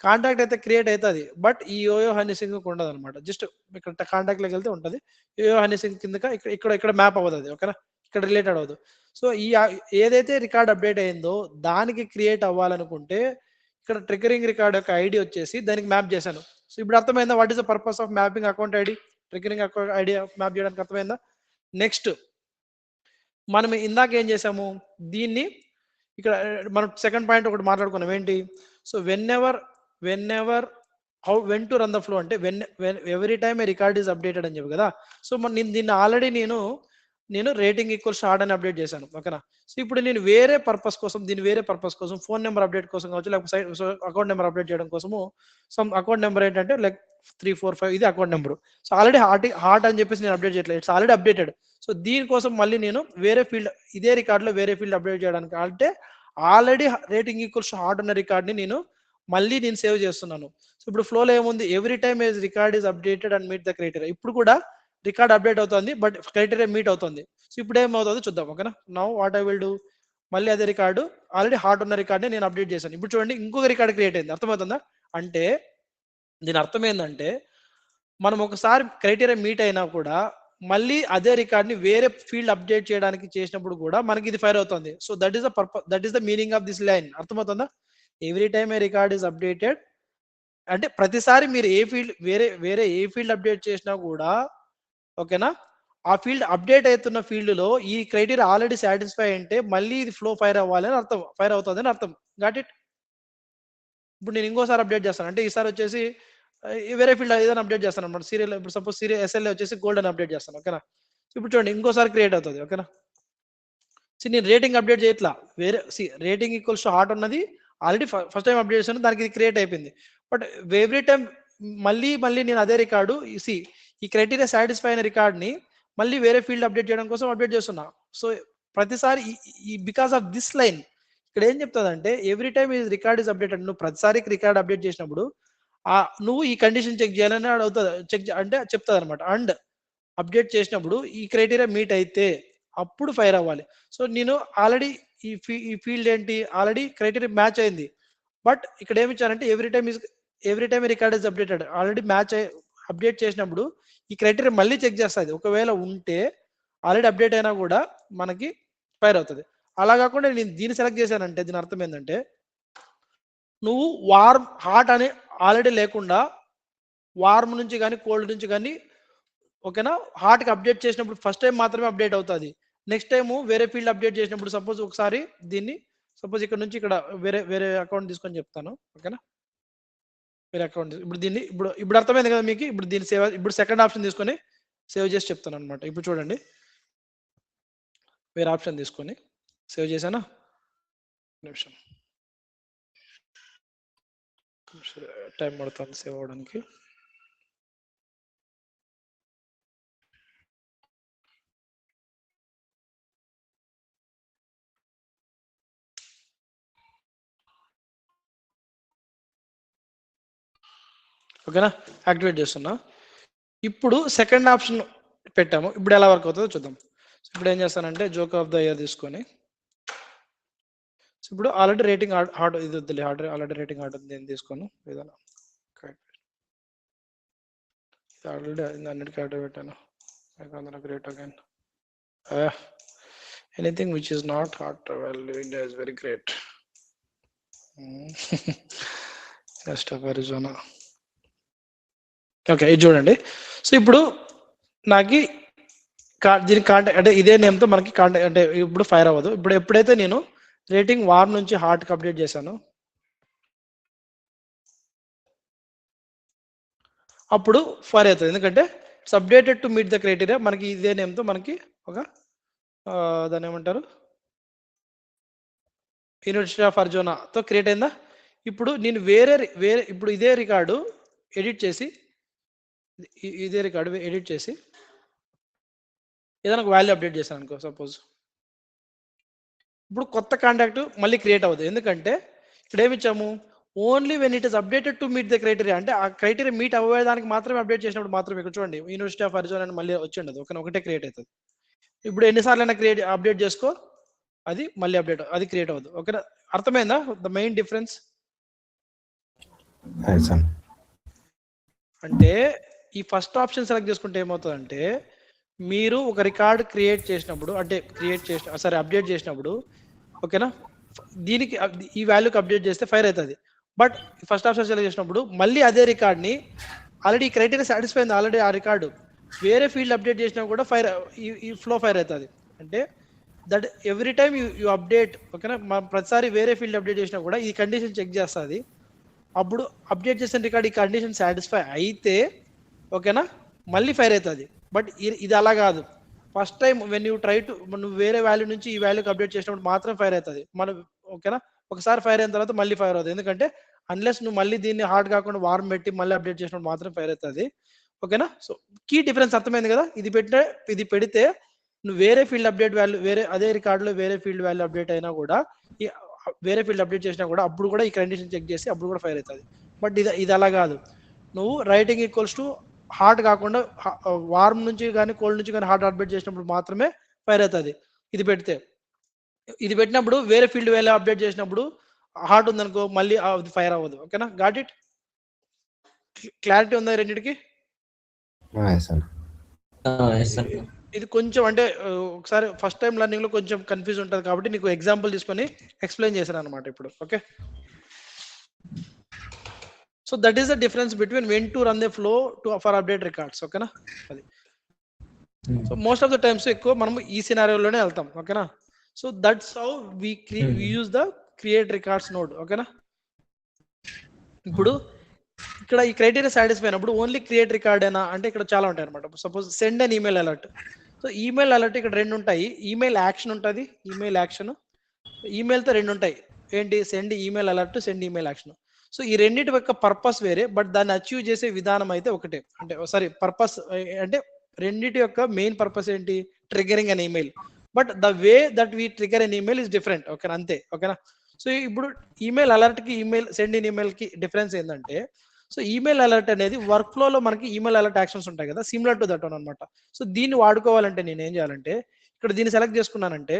కాంటాక్ట్ అయితే క్రియేట్ అవుతుంది, బట్ ఈ యోయో హనీ సింగ్ ఉండదు అనమాట. జస్ట్ ఇక్కడ కాంటాక్ట్లోకి వెళ్తే ఉంటుంది, యోయో హనీ సింగ్ కింద ఇక్కడ మ్యాప్ అవ్వదు, ఓకేనా, ఇక్కడ రిలేటెడ్ అవ్వదు. సో ఏదైతే రికార్డ్ అప్డేట్ అయిందో దానికి క్రియేట్ అవ్వాలనుకుంటే ఇక్కడ ట్రిగరింగ్ రికార్డ్ యొక్క ఐడి వచ్చేసి దానికి మ్యాప్ చేశాను. సో ఇప్పుడు అర్థమైందా what is the purpose of mapping account ID, triggering account ID map చేయడానికి అర్థమైందా. నెక్స్ట్ మనం ఇందాక ఏం చేసాము, దీన్ని ఇక్కడ మనం సెకండ్ పాయింట్ ఒకటి మాట్లాడుకున్నాం ఏంటి. So whenever when to run the flow అంటే every time a record is updated అని చెప్పి కదా. సో దీన్ని ఆల్రెడీ నేను రేటింగ్ ఈక్వల్స్ హార్డ్ అని అప్డేట్ చేశాను, ఓకేనా. సో ఇప్పుడు నేను వేరే పర్పస్ కోసం ఫోన్ నెంబర్ అప్డేట్ కోసం కావచ్చు, లేకపోతే అకౌంట్ నెంబర్ అప్డేట్ చేయడం కోసము సమ్ అకౌంట్ నెంబర్ ఏంటంటే లైక్ 3 4 5 ఇది account number. So already heart అని చెప్పేసి నేను అప్డేట్ చేయట్లేదు, ఇట్స్ ఆల్రెడీ అప్డేటెడ్. సో దీనికోసం మళ్ళీ నేను వేరే ఫీల్డ్, ఇదే రికార్డులో వేరే ఫీల్డ్ అప్డేట్ చేయడానికి అంటే ఆల్రెడీ రేటింగ్ ఈక్వల్స్ హార్డ్ ఉన్న రికార్డ్ని నేను సేవ్ చేస్తున్నాను. సో ఇప్పుడు ఫ్లోలో ఏముంది, every time age record is updated and meet the criteria. ఇప్పుడు కూడా రికార్డ్ అప్డేట్ అవుతుంది, బట్ క్రైటీరియా మీట్ అవుతుంది. సో ఇప్పుడు ఏమవుతుందో చూద్దాం, ఓకేనా. Now what I will do, మళ్ళీ అదే రికార్డు ఆల్రెడీ హార్డ్ ఉన్న రికార్డ్ని నేను అప్డేట్ చేశాను. ఇప్పుడు చూడండి ఇంకొక రికార్డ్ క్రియేట్ అయింది, అర్థమవుతుందా. అంటే దీని అర్థం ఏంటంటే మనం ఒకసారి క్రైటీరియా మీట్ అయినా కూడా మళ్ళీ అదే రికార్డ్ని వేరే ఫీల్డ్ అప్డేట్ చేయడానికి చేసినప్పుడు కూడా మనకి ఇది ఫైర్ అవుతుంది. So that is the purpose, that is the meaning of this line. అర్థమవుతుందా. Every time a record is updated అంటే ప్రతిసారి మీరు ఏ ఫీల్డ్ వేరే ఏ ఫీల్డ్ అప్డేట్ చేసినా కూడా, ఓకేనా, ఆ ఫీల్డ్ అప్డేట్ అవుతున్న ఫీల్డ్లో ఈ క్రైటీరియా ఆల్రెడీ సాటిస్ఫై అంటే మళ్ళీ ఇది ఫ్లో ఫైర్ అవ్వాలి అని అర్థం, ఫైర్ అవుతుంది అని అర్థం. Got it. ఇప్పుడు నేను ఇంకోసారి అప్డేట్ చేస్తాను అంటే ఈసారి వచ్చేసి వేరే ఫీల్డ్ ఏదైనా అప్డేట్ చేస్తాను అనమాట. సీరియల్ ఇప్పుడు సపోజ్ ఎస్ఎల్ఏ వచ్చేసి గోల్డ్ అని అప్డేట్ చేస్తాను, ఓకేనా. ఇప్పుడు చూడండి ఇంకోసారి క్రియేట్ అవుతుంది, ఓకేనా. సో నేను రేటింగ్ అప్డేట్ చేయట్లా, వేరే రేటింగ్ ఈక్వల్స్ టు హార్ట్ ఉన్నది ఆల్రెడీ ఫస్ట్ టైం అప్డేట్ చేశాను, దానికి ఇది క్రియేట్ అయిపోయింది. బట్ ఎవ్రీ టైం మళ్ళీ నేను అదే రికార్డు ఈ క్రైటీరియా సాటిస్ఫై అయిన రికార్డ్ని మళ్ళీ వేరే ఫీల్డ్ అప్డేట్ చేయడం కోసం అప్డేట్ చేస్తున్నా. సో ప్రతిసారి బికాస్ ఆఫ్ దిస్ లైన్ ఇక్కడ ఏం చెప్తుందంటే ఎవ్రీ టైమ్ ఈ రికార్డ్ ఇస్ అప్డేటెడ్. నువ్వు ప్రతిసారి రికార్డ్ అప్డేట్ చేసినప్పుడు నువ్వు ఈ కండిషన్ చెక్ చేయాలని అడుగుతుంది, అంటే చెప్తుంది అనమాట. అండ్ అప్డేట్ చేసినప్పుడు ఈ క్రైటీరియా మీట్ అయితే అప్పుడు ఫైర్ అవ్వాలి. సో నేను ఆల్రెడీ ఈ ఫీల్డ్ ఏంటి, ఆల్రెడీ క్రైటీరియా మ్యాచ్ అయింది. బట్ ఇక్కడ ఏమి ఇచ్చారంటే every time record is updated, already update చేసినప్పుడు ఈ క్రైటీరియా మళ్ళీ చెక్ చేస్తుంది. ఒకవేళ ఉంటే ఆల్రెడీ అప్డేట్ అయినా కూడా మనకి ఫైర్ అవుతుంది. అలా కాకుండా నేను దీన్ని సెలెక్ట్ చేశానంటే దీని అర్థం ఏంటంటే నువ్వు హాట్ అని ఆల్రెడీ లేకుండా వార్మ్ నుంచి కానీ కోల్డ్ నుంచి కానీ, ఓకేనా, హార్ట్కి అప్డేట్ చేసినప్పుడు ఫస్ట్ టైం మాత్రమే అప్డేట్ అవుతుంది. నెక్స్ట్ టైము వేరే ఫీల్డ్ అప్డేట్ చేసినప్పుడు సపోజ్ ఒకసారి సపోజ్ ఇక్కడ నుంచి ఇక్కడ వేరే అకౌంట్ తీసుకొని చెప్తాను, ఓకేనా. వేరే అకౌంట్ ఇప్పుడు అర్థమైంది కదా మీకు. ఇప్పుడు సెకండ్ ఆప్షన్ తీసుకొని సేవ్ చేసి చెప్తాను అనమాట. ఇప్పుడు చూడండి వేరే ఆప్షన్ తీసుకొని సేవ్ చేశానా, నిమిషం టైం పడుతుంది సేవ్ అవడానికి. ఓకేనా, యాక్టివేట్ చేస్తున్నా. ఇప్పుడు సెకండ్ ఆప్షన్ పెట్టాము, ఇప్పుడు ఎలా వర్క్ అవుతుందో చూద్దాం. ఇప్పుడు ఏం చేస్తానంటే జోక్ ఆఫ్ ద ఇయర్ తీసుకొని, ఇప్పుడు ఆల్రెడీ రేటింగ్ హార్డ్ ఇది వద్దులే, ఆల్రెడీ రేటింగ్ హార్డ్ ఉంది, నేను తీసుకోను ఏదైనా. ఆల్రెడీ అన్నిటికీ ఆర్డర్ పెట్టాను. Great again anything which is not heart value India is very great. Next of Arizona. Okay, ఇది చూడండి. సో ఇప్పుడు నాకు దీనికి కాంటాక్ట్ అంటే ఇదే నేమ్తో మనకి కాంటాక్ట్ అంటే ఇప్పుడు ఫైర్ అవ్వదు. ఇప్పుడు ఎప్పుడైతే నేను రేటింగ్ వార్మ్ నుంచి హార్ట్కి అప్డేట్ చేశాను, అప్పుడు ఫైర్ అవుతుంది. ఎందుకంటే it's updated to meet the criteria. మనకి ఇదే నేమ్తో మనకి ఒక దాన్ని ఏమంటారు, యూనివర్సిటీ ఆఫ్ అరిజోనాతో క్రియేట్ అయిందా. ఇప్పుడు నేను వేరే ఇప్పుడు ఇదే రికార్డు ఎడిట్ చేసి ఏదైనా ఒక వాల్యూ అప్డేట్ చేశాను అనుకో సపోజ్, ఇప్పుడు కొత్త కాంటాక్ట్ మళ్ళీ క్రియేట్ అవ్వదు. ఎందుకంటే ఇక్కడ ఏమి ఇచ్చాము, only when it is updated to meet the criteria. అంటే ఆ క్రైటీరియా మీట్ అవ్వేదానికి మాత్రమే అప్డేట్ చేసినప్పుడు మాత్రమే. ఇక్కడ చూడండి యూనివర్సిటీ ఆఫ్ అరిజోనా అని మళ్ళీ వచ్చి ఉండదు, ఒకటే క్రియేట్ అవుతుంది. ఇప్పుడు ఎన్నిసార్లు అయినా అప్డేట్ చేసుకో, అది మళ్ళీ అది క్రియేట్ అవ్వదు. ఓకేనా, అర్థమైందా ద మెయిన్ డిఫరెన్స్? అంటే ఈ ఫస్ట్ ఆప్షన్ సెలెక్ట్ చేసుకుంటే ఏమవుతుందంటే, మీరు ఒక రికార్డ్ క్రియేట్ చేసినప్పుడు అంటే అప్డేట్ చేసినప్పుడు, ఓకేనా, దీనికి ఈ వాల్యూకి అప్డేట్ చేస్తే ఫైర్ అవుతుంది. బట్ ఫస్ట్ ఆప్షన్ సెలెక్ట్ చేసినప్పుడు మళ్ళీ అదే రికార్డ్ని ఆల్రెడీ క్రైటీరియా సాటిస్ఫై అయింది, ఆల్రెడీ ఆ రికార్డు వేరే ఫీల్డ్ అప్డేట్ చేసినా కూడా ఫైర్ ఈ ఫ్లో ఫైర్ అవుతుంది. అంటే that every time you update, ఓకేనా, ప్రతిసారి వేరే ఫీల్డ్ అప్డేట్ చేసినా కూడా ఈ కండిషన్ చెక్ చేస్తుంది. అప్పుడు అప్డేట్ చేసిన రికార్డ్ ఈ కండిషన్ సాటిస్ఫై అయితే, ఓకేనా, మళ్ళీ ఫైర్ అవుతుంది. బట్ ఇది అలా కాదు. First time when you try to, నువ్వు వేరే వాల్యూ నుంచి ఈ వాల్యూకి అప్డేట్ చేసినప్పుడు మాత్రం ఫైర్ అవుతుంది. ఓకేనా, ఒకసారి ఫైర్ అయిన తర్వాత మళ్ళీ ఫైర్ అవుతుంది. ఎందుకంటే అన్లెస్ నువ్వు మళ్ళీ దీన్ని హార్డ్ కాకుండా వార్మ్ పెట్టి మళ్ళీ అప్డేట్ చేసినప్పుడు మాత్రం ఫైర్ అవుతుంది. ఓకేనా, సో కీ డిఫరెన్స్ అర్థమైంది కదా. ఇది పెడితే నువ్వు వేరే ఫీల్డ్ అప్డేట్ వాల్యూ అదే రికార్డులో వేరే ఫీల్డ్ వాల్యూ అప్డేట్ అయినా కూడా, వేరే ఫీల్డ్ అప్డేట్ చేసినా కూడా అప్పుడు కూడా ఈ కండిషన్ చెక్ చేసి అప్పుడు కూడా ఫైర్ అవుతుంది. బట్ ఇది అలా కాదు. నువ్వు రైటింగ్ ఈక్వల్స్ టు హార్ట్ కాకుండా వార్మ్ నుంచి కానీ కోల్డ్ నుంచి కానీ హార్ట్ అప్డేట్ చేసినప్పుడు మాత్రమే ఫైర్ అవుతుంది. ఇది పెట్టినప్పుడు వేరే ఫీల్డ్ వాల్యూ అప్డేట్ చేసినప్పుడు హార్ట్ ఉందనుకో మళ్ళీ అది ఫైర్ అవ్వదు. ఓకేనా, గాట్ ఇట్? క్లారిటీ ఉందా రెండింటికి? ఇది కొంచెం అంటే ఒకసారి ఫస్ట్ టైం లర్నింగ్ లో కొంచెం కన్ఫ్యూజ్ ఉంటుంది కాబట్టి నీకు ఎగ్జాంపుల్ తీసుకొని ఎక్స్ప్లెయిన్ చేశాను అనమాట ఇప్పుడు. Okay, so that is the difference between when to run the flow for update records. ఓకేనా, అది so most of the times ఎక్కువ మనం ఈ సినారియోలోనే వెళ్తాం. ఓకేనా, so that's how we use the create records node. ఓకేనా, ఇప్పుడు ఇక్కడ ఈ క్రైటీరియా సాటిస్ఫై అయినప్పుడు ఓన్లీ క్రియేట్ రికార్డ్ అయినా అంటే ఇక్కడ చాలా ఉంటాయి అనమాట. Suppose send and email alert. So email alert ఇక్కడ రెండు ఉంటాయి, ఈమెయిల్ యాక్షన్ ఉంటుంది, ఈమెయిల్ యాక్షన్. ఈమెయిల్తో రెండు ఉంటాయి, ఏంటి, send email alert, send email action. So ఈ రెండింటి యొక్క పర్పస్ వేరే, బట్ దాన్ని అచీవ్ చేసే విధానం అయితే ఒకటే. అంటే పర్పస్ అంటే రెండింటి యొక్క మెయిన్ పర్పస్ ఏంటి, triggering an email. But the way that we trigger an email is different. ఓకేనా, అంతే. ఓకేనా, సో ఇప్పుడు ఈమెయిల్ అలర్ట్ కి సెండ్ ఇన్ ఈమెయిల్ కి డిఫరెన్స్ ఏంటంటే, సో ఈమెయిల్ అలర్ట్ అనేది వర్క్ ఫ్లోలో మనకి ఈమెయిల్ అలర్ట్ యాక్షన్స్ ఉంటాయి కదా, సిమిలర్ టు దట్ అనమాట. సో దీన్ని వాడుకోవాలంటే నేను ఏం చేయాలంటే, ఇక్కడ దీన్ని సెలెక్ట్ చేసుకున్నానంటే,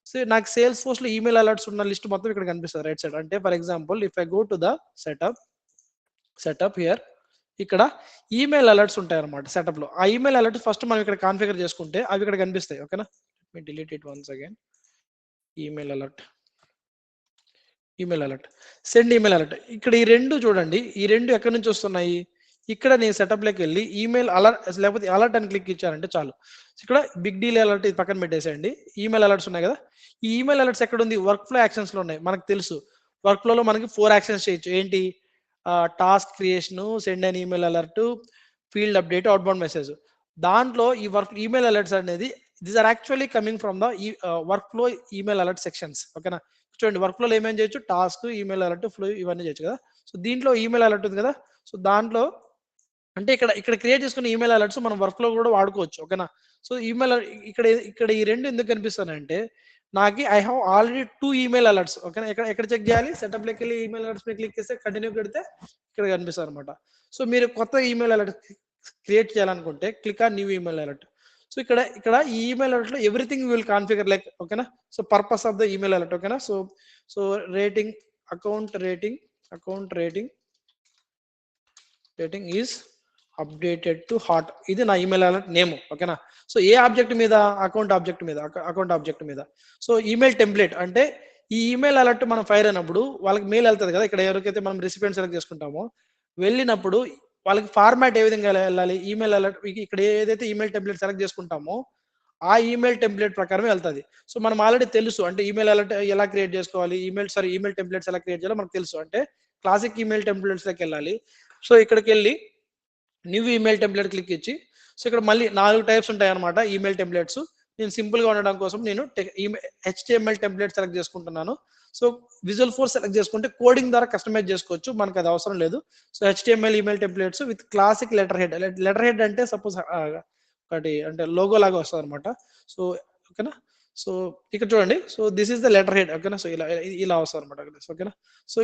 సో నాకు సేల్స్ ఫోర్స్ లో ఈమెయిల్ అలర్ట్స్ ఉన్న లిస్ట్ మొత్తం ఇక్కడ కనిపిస్తుంది రైట్ సైడ్. అంటే for example if I go to the setup here, ఇక్కడ ఈమెయిల్ అలర్ట్స్ ఉంటాయి అనమాట సెటప్ లో. ఆ ఈమెయిల్ అలర్ట్స్ ఫస్ట్ మనం ఇక్కడ కాన్ఫిగర్ చేసుకుంటే అవి ఇక్కడ కనిపిస్తాయి. ఓకేనా, delete it once again. Email alert, send email alert. ఇక్కడ ఈ రెండు చూడండి, ఈ రెండు ఎక్కడి నుంచి వస్తున్నాయి, ఇక్కడ నేను సెటప్ లోకి వెళ్ళి ఈమెయిల్ అలర్ట్ లేకపోతే అలర్ట్ అని క్లిక్ ఇచ్చారంటే చాలు. ఇక్కడ బిగ్ డీల్ అలర్ట్ ఇది పక్కన పెట్టేసేయండి. ఈమెయిల్ అలర్ట్స్ ఉన్నాయి కదా, ఈ ఈమెయిల్ అలర్ట్స్ ఎక్కడ ఉంది, వర్క్ ఫ్లో యాక్షన్స్ లో ఉన్నాయి. మనకు తెలుసు వర్క్ ఫ్లోలో మనకి 4 యాక్షన్స్ చేయొచ్చు. ఏంటి, task creation, send an email alert, field update, outbound message. దాంట్లో ఈ ఈమెయిల్ అలర్ట్స్ అనేది these are actually coming from the work flow email alert sections. ఓకేనా, చూడండి వర్క్ ఫ్లోలో ఏమేమి చేయొచ్చు, టాస్క్, ఈమెయిల్ అలర్ట్, ఫ్లో ఇవన్నీ చేయొచ్చు కదా. సో దీంట్లో ఈమెయిల్ అలర్ట్ ఉంది కదా, సో దాంట్లో అంటే ఇక్కడ క్రియేట్ చేసుకున్న ఈమెయిల్ అలర్ట్స్ మనం వర్క్ లో కూడా వాడుకోవచ్చు. ఓకేనా. సో ఈమెయిల్ ఇక్కడ ఈ రెండు ఎందుకు కనిపిస్తానంటే నాకు I have already 2 email alerts. ఓకేనా. ఎక్కడ చెక్ చేయాలి, సెటప్ లోకి వెళ్ళి ఈమెయిల్ అలర్ట్స్ మీద క్లిక్ చేస్తే కంటిన్యూ పెడితే ఇక్కడ కనిపిస్తుంది అనమాట. సో మీరు కొత్త ఈమెయిల్ అలర్ట్ క్రియేట్ చేయాలనుకుంటే click on new email alert. So ఇక్కడ ఈ ఈమెయిల్ అలర్ట్ లో ఎవ్రీథింగ్ విల్ కాన్ఫిగర్ లైక్. ఓకేనా. So purpose of the email alert. ఓకేనా. So rating account rating is updated to hot. ఇది నా ఈమెయిల్ అలర్ట్ నేమ్. ఓకేనా. So ఏ object మీద, account object మీద. సో ఈమెయిల్ టెంప్లెట్ అంటే ఈ ఈమెయిల్ అలర్ట్ మనం ఫైర్ అయినప్పుడు వాళ్ళకి మెయిల్ వెళ్తుంది కదా, ఇక్కడ ఎవరికైతే మనం రెసిపియెంట్ సెలెక్ట్ చేసుకుంటామో వెళ్ళినప్పుడు వాళ్ళకి ఫార్మాట్ ఏ విధంగా వెళ్ళాలి, ఈమెయిల్ అలర్ట్ ఇక్కడ ఏదైతే ఈమెయిల్ టెంప్లెట్ సెలెక్ట్ చేసుకుంటామో ఆ ఈమెయిల్ టెంప్లెట్ ప్రకారం వెళ్తుంది. సో మనం ఆల్రెడీ తెలుసు అంటే ఈమెయిల్ అలర్ట్ ఎలా క్రియేట్ చేసుకోవాలి, ఈమెయిల్ టెంప్లెట్స్ ఎలా క్రియేట్ చేయాలో మనకు తెలుసు. అంటే క్లాసిక్ ఈమెయిల్ టెంప్లెట్స్ లోకి వెళ్ళాలి. సో ఇక్కడికి వెళ్ళి న్యూ ఈమెయిల్ టెంప్లెట్ క్లిక్ ఇచ్చి, సో ఇక్కడ మళ్ళీ 4 టైప్స్ ఉంటాయి అనమాట ఈమెయిల్ టెంప్లెట్స్. నేను సింపుల్ గా ఉండడం కోసం నేను HTML టెంప్లెట్ సెలెక్ట్ చేసుకుంటున్నాను. సో విజువల్ 4 సెలెక్ట్ చేసుకుంటే కోడింగ్ ద్వారా కస్టమైజ్ చేసుకోవచ్చు, మనకు అది అవసరం లేదు. So HTML email templates with classic letter head అంటే సపోజ్ ఒకటి అంటే లోగో లాగా వస్తుంది అనమాట. సో ఓకేనా. సో ఇక్కడ చూడండి, so this is the letterhead. ఓకేనా. సో ఇలా వస్తుంది అనమాట. ఓకేనా. So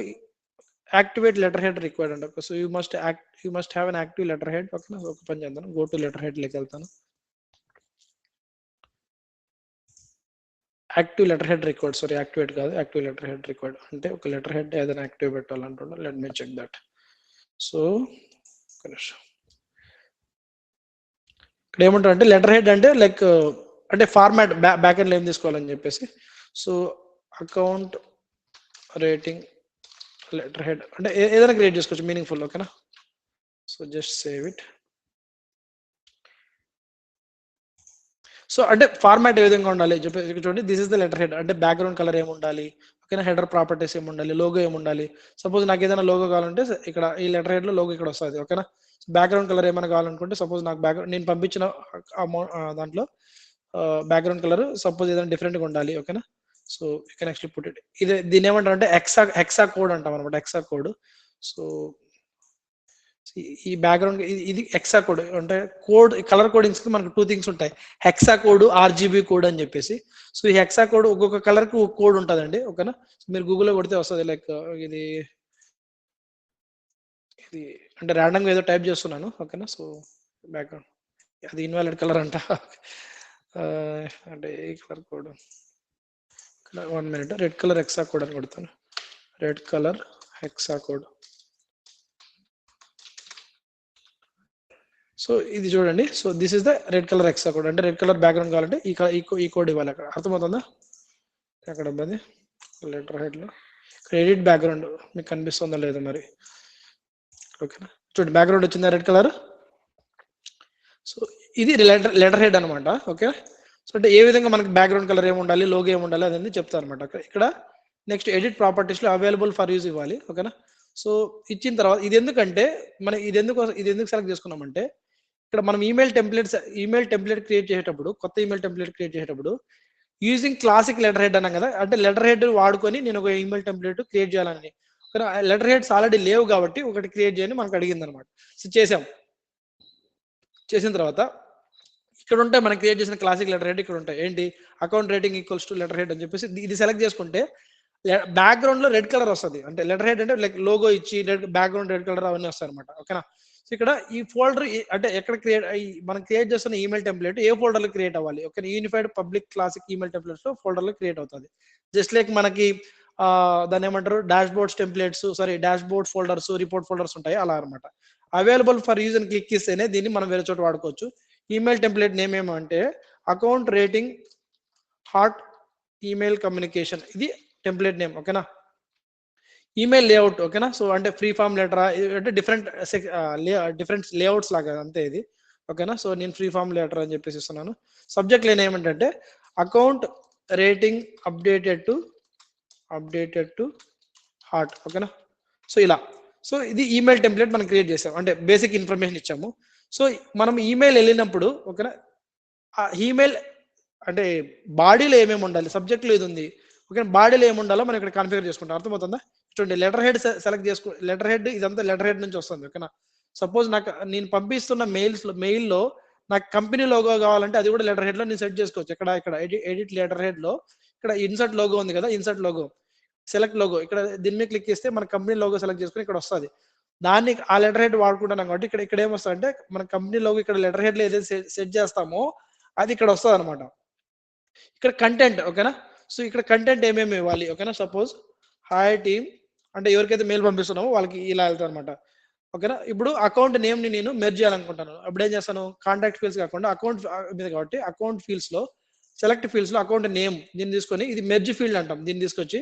activate letterhead required అండి. So you must have an active letterhead. ఓకేనా. ఒక పని చేద్దాను, గో టు లెటర్ హెడ్ లోకి వెళ్తాను. Active letterhead required, sorry activate కాదు, యాక్టివ్ లెటర్ హెడ్ రిక్వైర్డ్ అంటే ఒక లెటర్ హెడ్ ఏదైనా యాక్టివ్ పెట్టాలంటున్నా. Let me check that. So ఇక్కడ ఏమంటారు అంటే లెటర్ హెడ్ అంటే లైక్ అంటే ఫార్మాట్ బ్యాక్ ఎండ్ లో ఏం తీసుకోవాలని చెప్పేసి. So account rating letter head అంటే ఏదైనా క్రియేట్ చేసుకోవచ్చు మీనింగ్ఫుల్. ఓకేనా. So just save it. So అంటే ఫార్మాట్ ఏ విధంగా ఉండాలి చెప్పేసి చూడండి. This is the letterhead అంటే బ్యాక్గ్రౌండ్ కలర్ ఏముండాలి, ఓకేనా, హెడర్ ప్రాపర్టీస్ ఏముండాలి, లోగో ఏముండాలి. సపోజ్ నాకు ఏదైనా లోగో కావాలంటే ఇక్కడ ఈ లెటర్ హెడ్ లో లోగో ఇక్కడ వస్తుంది. ఓకేనా. బ్యాక్గ్రౌండ్ కలర్ ఏమైనా కావాలనుకుంటే సపోజ్ నాకు నేను పంపించిన దాంట్లో బ్యాక్గ్రౌండ్ కలర్ సపోజ్ ఏదైనా డిఫరెంట్ గా ఉండాలి. ఓకేనా. So you can actually put it. దీని ఏమంటారు అంటే హెక్సా కోడ్ అంటాం అనమాట. Hexa code. సో ఈ బ్యాక్గ్రౌండ్ ఇది హెక్సా కోడ్ అంటే కోడ్ కలర్ కోడింగ్స్ కి మనకు 2 థింగ్స్ ఉంటాయి, హెక్సా కోడ్, RGB కోడ్ అని చెప్పేసి. సో ఈ హెక్సా కోడ్ ఒక్కొక్క కలర్ కి ఒక కోడ్ ఉంటుందండి. ఓకేనా. మీరు గూగుల్లో కొడితే వస్తుంది. లైక్ ఇది అంటే ర్యాండమ్ గా ఏదో టైప్ చేస్తున్నాను. ఓకేనా. సో బ్యాక్గ్రౌండ్ అది ఇన్వాలిడ్ కలర్ అంట. అంటే ఏ colour code, 1 minute, red colour hexa code అని కొడతాను. Red colour hexa code. So ఇది చూడండి. So this is the red colour hexa code అంటే రెడ్ కలర్ బ్యాక్గ్రౌండ్ కావాలంటే ఈ కోడ్ ఇవ్వాలి. అక్కడ అర్థమవుతుందా? అక్కడ ఉన్నది లెటర్ హెడ్ లో ఎడిట్ బ్యాక్గ్రౌండ్ మీకు కనిపిస్తుందా లేదా మరి. ఓకేనా. చూడండి బ్యాక్గ్రౌండ్ వచ్చిందా రెడ్ కలర్. సో ఇది లెటర్ హెడ్ అనమాట. ఓకే. సో అంటే ఏ విధంగా మనకి బ్యాక్గ్రౌండ్ కలర్ ఏముండాలి, లోగో ఏముండాలి అనేది చెప్తారు అనమాట. ఇక్కడ నెక్స్ట్ ఎడిట్ ప్రాపర్టీస్ లో అవైలబుల్ ఫర్ యూజ్ ఇవ్వాలి. ఓకేనా. సో ఇచ్చిన తర్వాత ఇది ఎందుకంటే మనం ఇది ఎందుకు సెలెక్ట్ చేసుకున్నామంటే ఇక్కడ మనం ఈమెయిల్ టెంప్లెట్ క్రియేట్ చేసేటప్పుడు, కొత్త ఈమెయిల్ టెంప్లెట్ క్రియేట్ చేసేటప్పుడు యూజింగ్ క్లాసిక్ లెటర్ హెడ్ అన్నాం కదా, అంటే లెటర్ హెడ్ వాడుకొని నేను ఒక ఈమెయిల్ టెంప్లెట్ క్రియేట్ చేయాలని. లెటర్ హెడ్స్ ఆల్రెడీ లేవు కాబట్టి ఒకటి క్రియేట్ చేయని మనకు అడిగింది అనమాట. సో చేసిన తర్వాత ఇక్కడ ఉంటాయి మనం క్రియేట్ చేసిన క్లాసిక్ లెటర్ హెడ్ ఇక్కడ ఉంటాయి. ఏంటి, account rating equals to letter head అని చెప్పేసి ఇది సెలెక్ట్ చేసుకుంటే బ్యాక్గ్రౌండ్ లో రెడ్ కలర్ వస్తుంది. అంటే లెటర్ హెడ్ అంటే లైక్ లోగో ఇచ్చి బ్యాక్గ్రౌండ్ రెడ్ కలర్ అవన్నీ వస్తాయి అనమాట. ఓకేనా. సో ఇక్కడ ఈ ఫోల్డర్ అంటే ఎక్కడ మనం క్రియేట్ చేస్తున్న ఈమెయిల్ టెంప్లెట్ ఏ ఫోల్డర్ లో క్రియేట్ అవ్వాలి. Okay. Unified public classic email templates లో ఫోల్డర్ లో క్రియేట్ అవుతుంది. జస్ట్ లైక్ మనకి దాన్ని ఏమంటారు dash boards templates, dash board folders, report folders ఉంటాయి అలా అనమాట. అవైలబుల్ ఫర్ యూజ్ అని క్లిక్ ఇస్తేనే దీన్ని మనం వేరే చోట వాడుకోవచ్చు. ఈమెయిల్ టెంప్లెట్ నేమ్ ఏమంటే account rating hot email communication, ఇది టెంప్లెట్ నేమ్. ఓకేనా. Email layout. ఓకేనా. సో అంటే ఫ్రీ ఫామ్ లెటర్ అంటే డిఫరెంట్ లేఅవుట్స్ లాగా అంతే ఇది. ఓకేనా. సో నేను ఫ్రీ ఫామ్ లెటర్ అని చెప్పేసి ఇస్తున్నాను. సబ్జెక్ట్ లైన్ ఏమంటే account rating updated to hot. ఓకేనా. సో ఇలా. సో ఇది ఈమెయిల్ టెంప్లెట్ మనం క్రియేట్ చేసాం, అంటే బేసిక్ ఇన్ఫర్మేషన్ ఇచ్చాము. సో మనం ఈమెయిల్ వెళ్ళినప్పుడు ఓకేనా, ఆ ఈమెయిల్ అంటే బాడీలో ఏమేమి ఉండాలి, సబ్జెక్ట్లో ఏది ఉంది, ఓకే, బాడీలో ఏమి ఉండాలో మనం ఇక్కడ కాన్ఫిగర్ చేసుకుంటాం. అర్థమవుతుందా? చూడండి లెటర్ హెడ్ సెలెక్ట్ చేసుకో, లెటర్ హెడ్ ఇదంతా లెటర్ హెడ్ నుంచి వస్తుంది. ఓకేనా, సపోజ్ నాకు నేను పంపిస్తున్న మెయిల్లో నాకు కంపెనీ లోగో కావాలంటే అది కూడా లెటర్ హెడ్ లో నేను సెట్ చేసుకోవచ్చు. ఇక్కడ ఎడిట్ లెటర్ హెడ్ లో ఇక్కడ ఇన్సర్ట్ లోగో ఉంది కదా, ఇన్సర్ట్ లోగో, సెలెక్ట్ లోగో, ఇక్కడ దీని మీద క్లిక్ చేస్తే మన కంపెనీ లోగో సెలెక్ట్ చేసుకుని ఇక్కడ వస్తుంది. దాన్ని ఆ లెటర్ హెడ్ వాడుకుంటున్నాం కాబట్టి ఇక్కడ ఏమొస్తుంది అంటే మన కంపెనీ లోగో ఇక్కడ లెటర్ హెడ్ లో ఏదైతే సెట్ చేస్తామో అది ఇక్కడ వస్తుంది అనమాట. ఇక్కడ కంటెంట్, ఓకేనా, సో ఇక్కడ కంటెంట్ ఏమేమి ఇవ్వాలి. ఓకేనా, సపోజ్ హాయ్ టీమ్ అంటే ఎవరికైతే మెయిల్ పంపిస్తున్నామో వాళ్ళకి ఇలా వెళ్తాను అనమాట. ఓకేనా, ఇప్పుడు అకౌంట్ నేమ్ ని నేను మెర్జ్ చేయాలనుకుంటాను. అప్పుడు ఏం చేస్తాను, కాంటాక్ట్ ఫీల్డ్స్ కాకుండా అకౌంట్ మీద కాబట్టి అకౌంట్ ఫీల్డ్స్ లో సెలెక్ట్ ఫీల్డ్స్ లో అకౌంట్ నేమ్ దీన్ని తీసుకొని ఇది మెర్జ్ ఫీల్డ్ అంటాం. దీన్ని తీసుకొచ్చి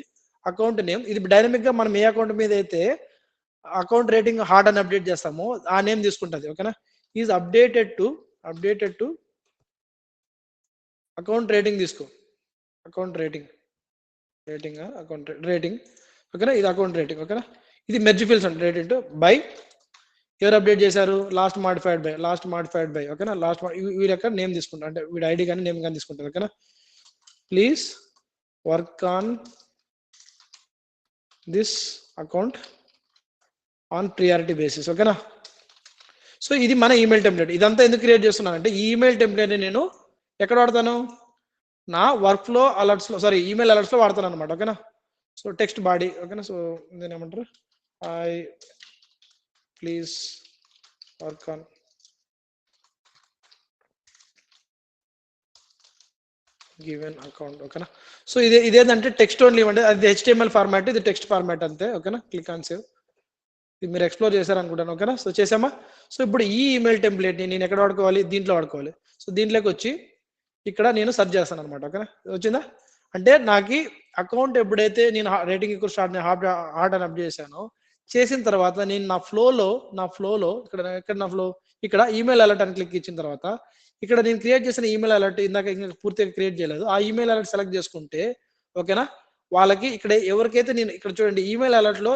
అకౌంట్ నేమ్, ఇది డైనమిక్ గా మనం ఏ అకౌంట్ మీద అయితే అకౌంట్ రేటింగ్ హార్డ్ అని అప్డేట్ చేస్తామో ఆ నేమ్ తీసుకుంటుంది. ఓకేనా, is updated to account rating తీసుకో, అకౌంట్ రేటింగ్ అకౌంట్ రేటింగ్. ఓకేనా, ఇది అకౌంట్ రేటింగ్. ఓకేనా, ఇది మెర్జ్ ఫీల్డ్స్ అంటే రేటింగ్ బై ఎవరు అప్డేట్ చేశారు, లాస్ట్ మాడిఫైడ్ బై. ఓకేనా, వీడి యొక్క నేమ్ తీసుకుంటా అంటే వీడి ఐడి కానీ నేమ్ కానీ తీసుకుంటారు. ఓకేనా, please work on this account on priority basis. ఓకేనా, సో ఇది మన ఈమెయిల్ టెంప్లెట్. ఇదంతా ఎందుకు క్రియేట్ చేస్తున్నాను అంటే ఈ ఈమెయిల్ టెంప్లెట్ నేను ఎక్కడ వాడతాను, నా వర్క్ ఫ్లో అలర్ట్స్ లో, సారీ ఈమెయిల్ అలర్ట్స్ లో వాడతాను అనమాట. ఓకేనా, సో టెక్స్ట్ బాడీ. ఓకేనా, సో దీని ఏమంటారు, please work on given account. ఓకేనా, సో ఇదేంటంటే టెక్స్ట్ ఓన్లీ ఇవ్వండి, అది HTML ఫార్మాట్, ఇది టెక్స్ట్ ఫార్మాట్ అంతే. ఓకేనా, క్లిక్ ఆన్ సేవ్. ఇది మీరు ఎక్స్ప్లోర్ చేశారనుకుంటాను. ఓకేనా, సో చేసామా. సో ఇప్పుడు ఈ ఈమెయిల్ టెంప్లెట్ ని నేను ఎక్కడ వాడుకోవాలి, దీంట్లో వాడుకోవాలి. సో దీంట్లోకి వచ్చి ఇక్కడ నేను సెర్చ్ చేస్తాను అనమాట. ఓకేనా, వచ్చిందా, అంటే నాకు అకౌంట్ ఎప్పుడైతే నేను రేటింగ్ ఎక్కువ స్టార్ట్ హార్డ్ అని అప్డేట్ చేసిన తర్వాత నేను నా ఫ్లోలో ఇక్కడ ఈమెయిల్ అలర్ట్ అని క్లిక్ ఇచ్చిన తర్వాత ఇక్కడ నేను క్రియేట్ చేసిన ఈమెయిల్ అలర్ట్ ఇందాక ఇంకా పూర్తిగా క్రియేట్ చేయలేదు, ఆ ఈమెయిల్ అలర్ట్ సెలెక్ట్ చేసుకుంటే ఓకేనా వాళ్ళకి ఇక్కడ ఎవరికైతే నేను ఇక్కడ చూడండి ఈమెయిల్ అలర్ట్ లో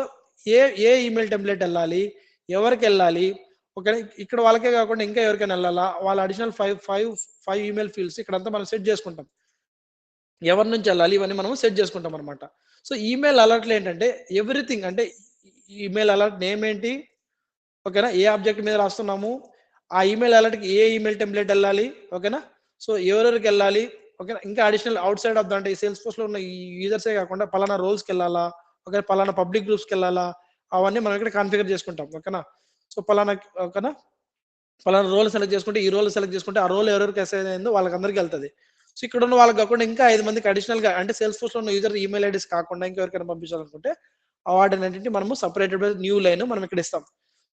ఏ ఈమెయిల్ టెంప్లెట్ వెళ్ళాలి, ఎవరికి వెళ్ళాలి, ఓకే, ఇక్కడ వాళ్ళకే కాకుండా ఇంకా ఎవరికైనా వెళ్ళాలా, వాళ్ళ అడిషనల్ ఫైవ్ ఈమెయిల్ ఫీల్డ్స్ ఇక్కడంతా మనం సెట్ చేసుకుంటాం, ఎవరి నుంచి వెళ్ళాలి ఇవన్నీ మనం సెట్ చేసుకుంటాం అనమాట. సో ఈమెయిల్ అలర్ట్లు ఏంటంటే ఎవ్రీథింగ్, అంటే ఈమెయిల్ అలర్ట్ నేమ్ ఏంటి, ఓకేనా, ఏ ఆబ్జెక్ట్ మీద రాస్తున్నాము, ఆ ఈమెయిల్ అలర్ట్కి ఏ ఈమెయిల్ టెంప్లెట్ వెళ్ళాలి, ఓకేనా, సో ఎవరెవరికి వెళ్ళాలి, ఓకేనా, ఇంకా అడిషనల్ అవుట్ సైడ్ ఆఫ్ అంటే సేల్స్ ఫోర్స్ లో ఉన్న ఈ యూజర్సే కాకుండా పలానా రోల్స్కి వెళ్ళాలా, ఓకే, పలానా పబ్లిక్ గ్రూప్స్కి వెళ్ళాలా, అవన్నీ మనం ఇక్కడ కాన్ఫిగర్ చేసుకుంటాం. ఓకేనా, సో పలానా ఓకేనా పలానా రోల్ సెలెక్ట్ చేసుకుంటే ఈ రోల్ సెలెక్ట్ చేసుకుంటే ఆ రోల్ ఎవరెవరికి అసైన్ అయిందో వాళ్ళకి అందరికీ వెళ్తుంది. సో ఇక్కడ ఉన్న వాళ్ళకి కాకుండా ఇంకా 5 మందికి అడిషనల్ గా అంటే సేల్స్ ఫోర్స్ లో ఉన్న యూజర్ ఈమెయిల్ ఐడీస్ కాకుండా ఇంకెవరికైనా పంపించాలనుకుంటే ఆ వాటిని మనము సపరేటెడ్ న్యూ లైన్ మనం ఇక్కడ ఇస్తాం.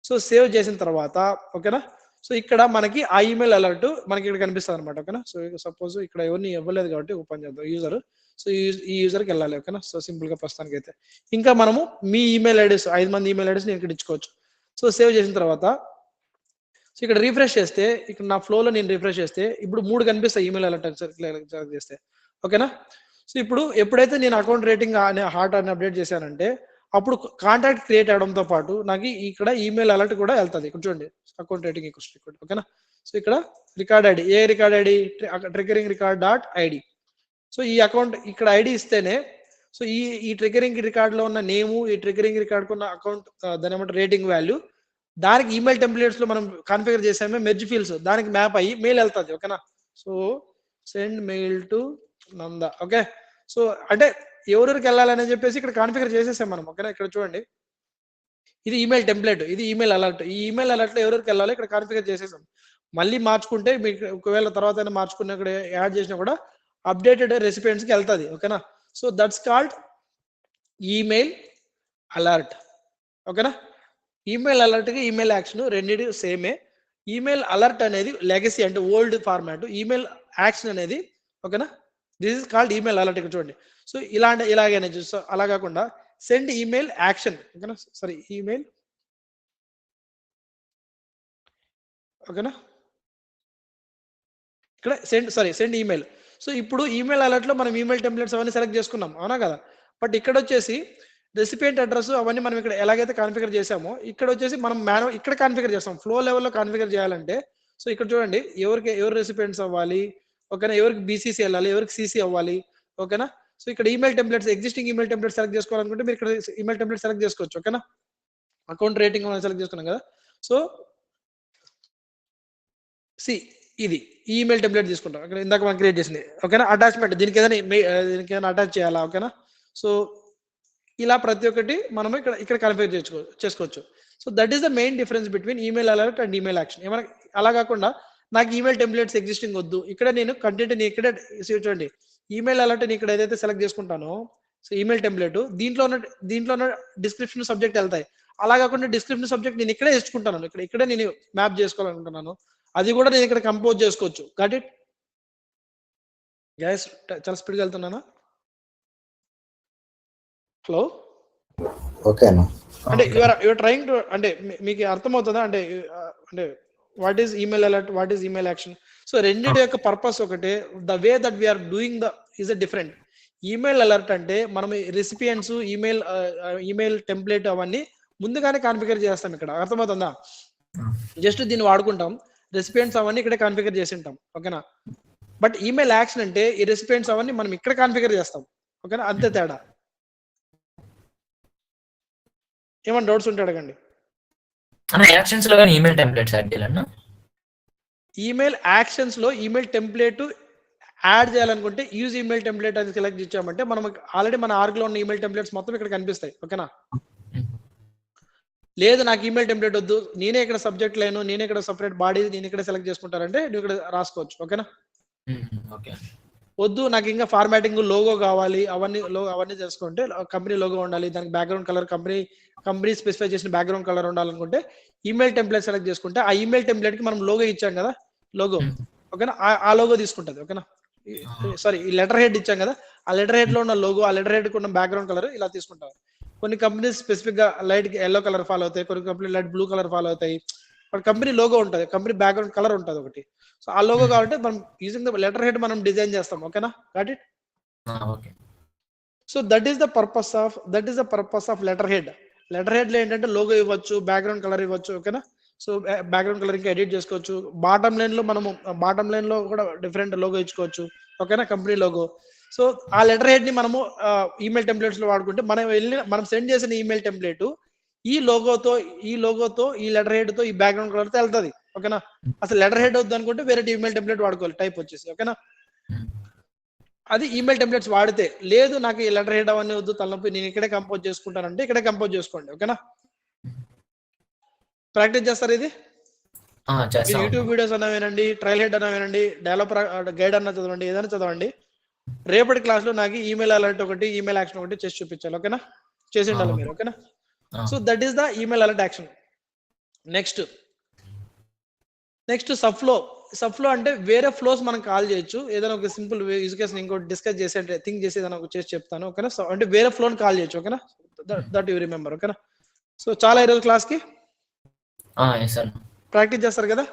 సో సేవ్ చేసిన తర్వాత ఓకేనా, సో ఇక్కడ మనకి ఆ ఈమెయిల్ అలర్ట్ మనకి ఇక్కడ కనిపిస్తుంది అనమాట. ఓకేనా, సో సపోజ్ ఇక్కడ ఎవరిని ఇవ్వలేదు కాబట్టి ఓపెన్ చేద్దాం యూజర్, సో ఈ యూజర్కి వెళ్ళాలి. ఓకేనా, సో సింపుల్ గా ప్రస్తుతానికి అయితే ఇంకా మనము మీ ఈమెయిల్ ఐడీస్ 5 మంది ఈమెయిల్ ఐడీస్ నేను ఇక్కడ ఇచ్చుకోవచ్చు. సో సేవ్ చేసిన తర్వాత సో ఇక్కడ రిఫ్రెష్ చేస్తే ఇక్కడ నా ఫ్లోలో నేను రిఫ్రెష్ చేస్తే ఇప్పుడు 3 కనిపిస్తాయి ఈమెయిల్ అలర్ట్ సెలెక్ట్ చేస్తే. ఓకేనా, సో ఇప్పుడు ఎప్పుడైతే నేను అకౌంట్ రేటింగ్ అనే హార్ట్ అని అప్డేట్ చేశానంటే అప్పుడు కాంటాక్ట్ క్రియేట్ అవడంతో పాటు నాకు ఇక్కడ ఈమెయిల్ అలర్ట్ కూడా వెళ్తుంది. ఇక్కడ చూడండి అకౌంట్ రేటింగ్ ఈక్వల్. ఓకేనా, సో ఇక్కడ record ID, a record ID, triggering record dot ID. So ఈ అకౌంట్ ఇక్కడ ఐడి ఇస్తేనే సో ఈ ట్రిగరింగ్ రికార్డ్ లో ఉన్న నేము, ఈ ట్రిగరింగ్ రికార్డ్ ఉన్న అకౌంట్ దాని ఏమంటారు రేటింగ్ వాల్యూ, దానికి ఈమెయిల్ టెంప్లెట్స్ లో మనం కాన్ఫిగర్ చేసామే మెర్జ్ ఫీల్డ్స్, దానికి మ్యాప్ అయ్యి మెయిల్ వెళ్తుంది. ఓకేనా, so send mail to Nanda. Okay, so అంటే ఎవరికి వెళ్ళాలని చెప్పేసి ఇక్కడ కాన్ఫిగర్ చేసేసాం మనం. ఓకేనా, ఇక్కడ చూడండి ఇది ఈమెయిల్ టెంప్లెట్, ఇది ఈమెయిల్ అలర్ట్, ఈ ఈమెయిల్ అలర్ట్ లో ఎవరికి వెళ్ళాలో ఇక్కడ కాన్ఫిగర్ చేసేసాం. మళ్ళీ మార్చుకుంటే మీకు ఒకవేళ తర్వాత మార్చుకున్న ఇక్కడ యాడ్ చేసినా కూడా అప్డేటెడ్ రెసిపియెంట్స్ కి వెళ్తుంది. ఓకేనా, so that's called email alert. ఓకేనా, ఈమెయిల్ అలర్ట్ కి ఈమెయిల్ యాక్షన్ రెండింటి సేమే. ఈమెయిల్ అలర్ట్ అనేది లెగసీ అంటే ఓల్డ్ ఫార్మాట్, ఈమెయిల్ యాక్షన్ అనేది ఓకేనా this is called email alert. ఇక్కడ చూడండి, సో ఇలాగైనా చూస్తా, అలా కాకుండా సెండ్ ఈమెయిల్ యాక్షన్. ఓకేనా, సారీ ఈమెయిల్ ఓకేనా ఇక్కడ సెండ్ ఈమెయిల్. సో ఇప్పుడు ఈమెయిల్ అలర్ట్ లో మనం ఈమెయిల్ టెంప్లెట్స్ అవన్నీ సెలెక్ట్ చేసుకున్నాం, అవునా కదా, బట్ ఇక్కడ వచ్చేసి రెసిపియంట్ అడ్రస్ అవన్నీ మనం ఇక్కడ ఎలాగైతే కాన్ఫిగర్ చేసామో ఇక్కడ వచ్చేసి మనం ఇక్కడ కాన్ఫిగర్ చేస్తాం. ఫ్లో లెవెల్లో కాన్ఫిగర్ చేయాలంటే సో ఇక్కడ చూడండి ఎవరు రెసిపియంట్స్ అవ్వాలి, ఓకేనా, ఎవరికి బీసీసీ వెళ్ళాలి, ఎవరికి సీసీ అవ్వాలి, ఓకేనా, సో ఇక్కడ email templates existing email template select చేసుకోవాలనుకుంటే మీరు ఇక్కడ ఈమెయిల్ టెంప్లెట్ సెలెక్ట్ చేసుకోవచ్చు. ఓకేనా, అకౌంట్ రేటింగ్ సెలెక్ట్ చేసుకున్నాం కదా. సో ఇది ఈమెయిల్ టెంప్లెట్ తీసుకుంటాం ఇక్కడ ఇందాక మనం క్రియేట్ చేసింది. ఓకేనా, అటాచ్మెంట్ దీనికి ఏదైనా అటాచ్ చేయాలా. ఓకేనా, సో ఇలా ప్రతి ఒక్కటి మనం ఇక్కడ కాన్ఫిగర్ చేసుకోవచ్చు. So that is the main difference between email alert and email action. ఏమైనా అలా కాకుండా నాకు ఈమెయిల్ టెంప్లెట్స్ ఎగ్జిస్టింగ్ వద్దు, ఇక్కడ నేను కంటెంట్ ఇక్కడే చూడండి ఈమెయిల్ అలర్ట్ ఇక్కడ ఏదైతే సెలెక్ట్ చేసుకుంటానో సో ఈమెయిల్ టెంప్లెట్ దీంట్లో ఉన్న డిస్క్రిప్షన్ సబ్జెక్ట్ వెళ్తాయి. అలా కాకుండా డిస్క్రిప్షన్ సబ్జెక్ట్ నేను ఇక్కడే ఇచ్చుకుంటాను, ఇక్కడే నేను మ్యాప్ చేసుకోవాలనుకుంటున్నాను, అది కూడా నేను ఇక్కడ కంపోజ్ చేసుకోవచ్చు. Got it guys? చాలా స్పీడ్గా వెళ్తున్నానా? హలో, ఓకే అంటే యువర్ ట్రైంగ్ టు అంటే మీకు అర్థమవుతుందా అంటే what is email alert, what is email action? So రెండింటి యొక్క పర్పస్ ఒకటే, the way that we're doing the is a different. Email alert అంటే మనం రెసిపియన్స్ ఈమెయిల్ టెంప్లెట్ అవన్నీ ముందుగానే కాన్ఫిగర్ చేస్తాం. ఇక్కడ అర్థమవుతుందా? జస్ట్ దీన్ని వాడుకుంటాం, రెసిపియన్స్ అవన్నీ ఇక్కడే కాన్ఫిగర్ చేసి ఉంటాం. ఓకేనా, బట్ ఈమెయిల్ యాక్షన్ అంటే ఈ రెసిపియన్స్ అవన్నీ మనం ఇక్కడ కాన్ఫిగర్ చేస్తాం. ఓకేనా, అంతే తేడా. ఏమైనా డౌట్స్ ఉంటే అడగండి. యాక్షన్స్ లో గాని ఈమెయిల్ టెంప్లెట్స్ యాడ్ చేయాలన్నా? ఈమెయిల్ యాక్షన్స్ లో ఈమెయిల్ టెంప్లెట్ యాడ్ చేయాలనుకుంటే యూజ్ ఈమెయిల్ టెంప్లెట్ అని సెలెక్ట్ ఇచ్చామంటే మనం ఆల్రెడీ మన ఆర్గ్ లో ఉన్న ఈమెయిల్ టెంప్లెట్స్ మొత్తం ఇక్కడ కనిపిస్తాయి. ఓకేనా, లేదు నాకు ఈమెయిల్ టెంప్లెట్ వద్దు, నేనే ఇక్కడ సబ్జెక్ట్ లేను, నేనే ఇక్కడ సపరేట్ బాడీ నేను ఇక్కడ సెలెక్ట్ చేసుకుంటారంటే నువ్వు ఇక్కడ రాసుకోవచ్చు. ఓకేనా, వద్దు నాకు ఇంకా ఫార్మాటింగ్ లోగో కావాలి అవన్నీ చేసుకుంటే కంపెనీ లోగో ఉండాలి, దానికి బ్యాక్గ్రౌండ్ కలర్ కంపెనీ స్పెసిఫై చేసిన బ్యాక్గ్రౌండ్ కలర్ ఉండాలనుకుంటే ఈమెయిల్ టెంప్లెట్ సెలెక్ట్ చేసుకుంటే ఆ ఈమెయిల్ టెంప్లెట్ కి మనం లోగో ఇచ్చాం కదా, లోగో. ఓకేనా, ఆ లోగో తీసుకుంటది. ఓకేనా, సారీ ఈ లెటర్ హెడ్ ఇచ్చాం కదా, ఆ లెటర్ హెడ్ లో ఉన్న లోగో, ఆ లెటర్ హెడ్ ఉన్న బ్యాక్గ్రౌండ్ కలర్ ఇలా తీసుకుంటారు. కొన్ని కంపెనీస్ స్పెసిఫిక్ గా లైట్ ఎల్లో కలర్ ఫాలో అవుతాయి, కొన్ని company light blue colour follow అవుతాయి. కంపెనీ లోగో ఉంటుంది, కంపెనీ బ్యాక్గ్రౌండ్ కలర్ ఉంటుంది ఒకటి. సో ఆ లోగో కావాలంటే మనం యూజింగ్ ద లెటర్ హెడ్ మనం డిజైన్ చేస్తాం. ఓకేనా, got it? So that is the purpose of letter head. Letter head లో ఏంటంటే లోగో ఇవ్వచ్చు, బ్యాక్గ్రౌండ్ కలర్ ఇవ్వచ్చు. ఓకేనా, సో బ్యాక్గ్రౌండ్ కలర్ ఇంకా ఎడిట్ చేసుకోవచ్చు. బాటమ్ లైన్ లో కూడా డిఫరెంట్ లోగో ఇచ్చుకోవచ్చు. ఓకేనా, కంపెనీ లోగో. సో ఆ లెటర్ హెడ్ ని మనము ఈమెయిల్ టెంప్లెట్స్ లో వాడుకుంటే మనం సెండ్ చేసిన ఈమెయిల్ టెంప్లెట్ ఈ లోగోతో ఈ లెటర్ హెడ్ తో ఈ బ్యాక్గ్రౌండ్ కలర్ తో వెళ్తుంది. ఓకేనా, అసలు లెటర్ హెడ్ వద్దు అనుకుంటే వేరే ఈమెయిల్ టెంప్లెట్ వాడుకోవాలి, టైప్ వచ్చేసి. ఓకేనా, అది ఈమెయిల్ టెంప్లెట్స్ వాడితే. లేదు నాకు ఈ లెటర్ హెడ్ అవన్నీ వద్దు, తలనొప్పి, నేను ఇక్కడే కంపోజ్ చేసుకుంటానంటే ఇక్కడే కంపోజ్ చేసుకోండి. ఓకేనా, ప్రాక్టీస్ చేస్తారు ఇది. యూట్యూబ్ వీడియోస్ అన్నా వినండి, ట్రయల్ హెడ్ అన్నా వినండి, డెవలపర్ గైడ్ అన్నా చదవండి, ఏదైనా చదవండి. రేపటి క్లాస్ లో నాకు ఈమెయిల్ అలర్ట్ ఒకటి, ఈమెయిల్ యాక్షన్ ఒకటి చేసి చూపించాలి. ఓకేనా, చేసి ఉండాలి మీరు. ఓకేనా, so that is the email alert action. Next subflow అంటే వేరే ఫ్లోస్ మనం కాల్ చేయొచ్చు. ఏదైనా ఒక సింపుల్ యూజ్ కేస్ ఇంకోటి డిస్కస్ చేసి అంటే థింక్ చేసి ఏదైనా ఒక చేసి చెప్తాను. ఓకేనా, సో అంటే వేరే ఫ్లోని కాల్ చేయొచ్చు. ఓకేనా, దట్ యూ రిమెంబర్. ఓకేనా, సో చాలా ఈరోజు క్లాస్ కి ప్రాక్టీస్ చేస్తారు కదా.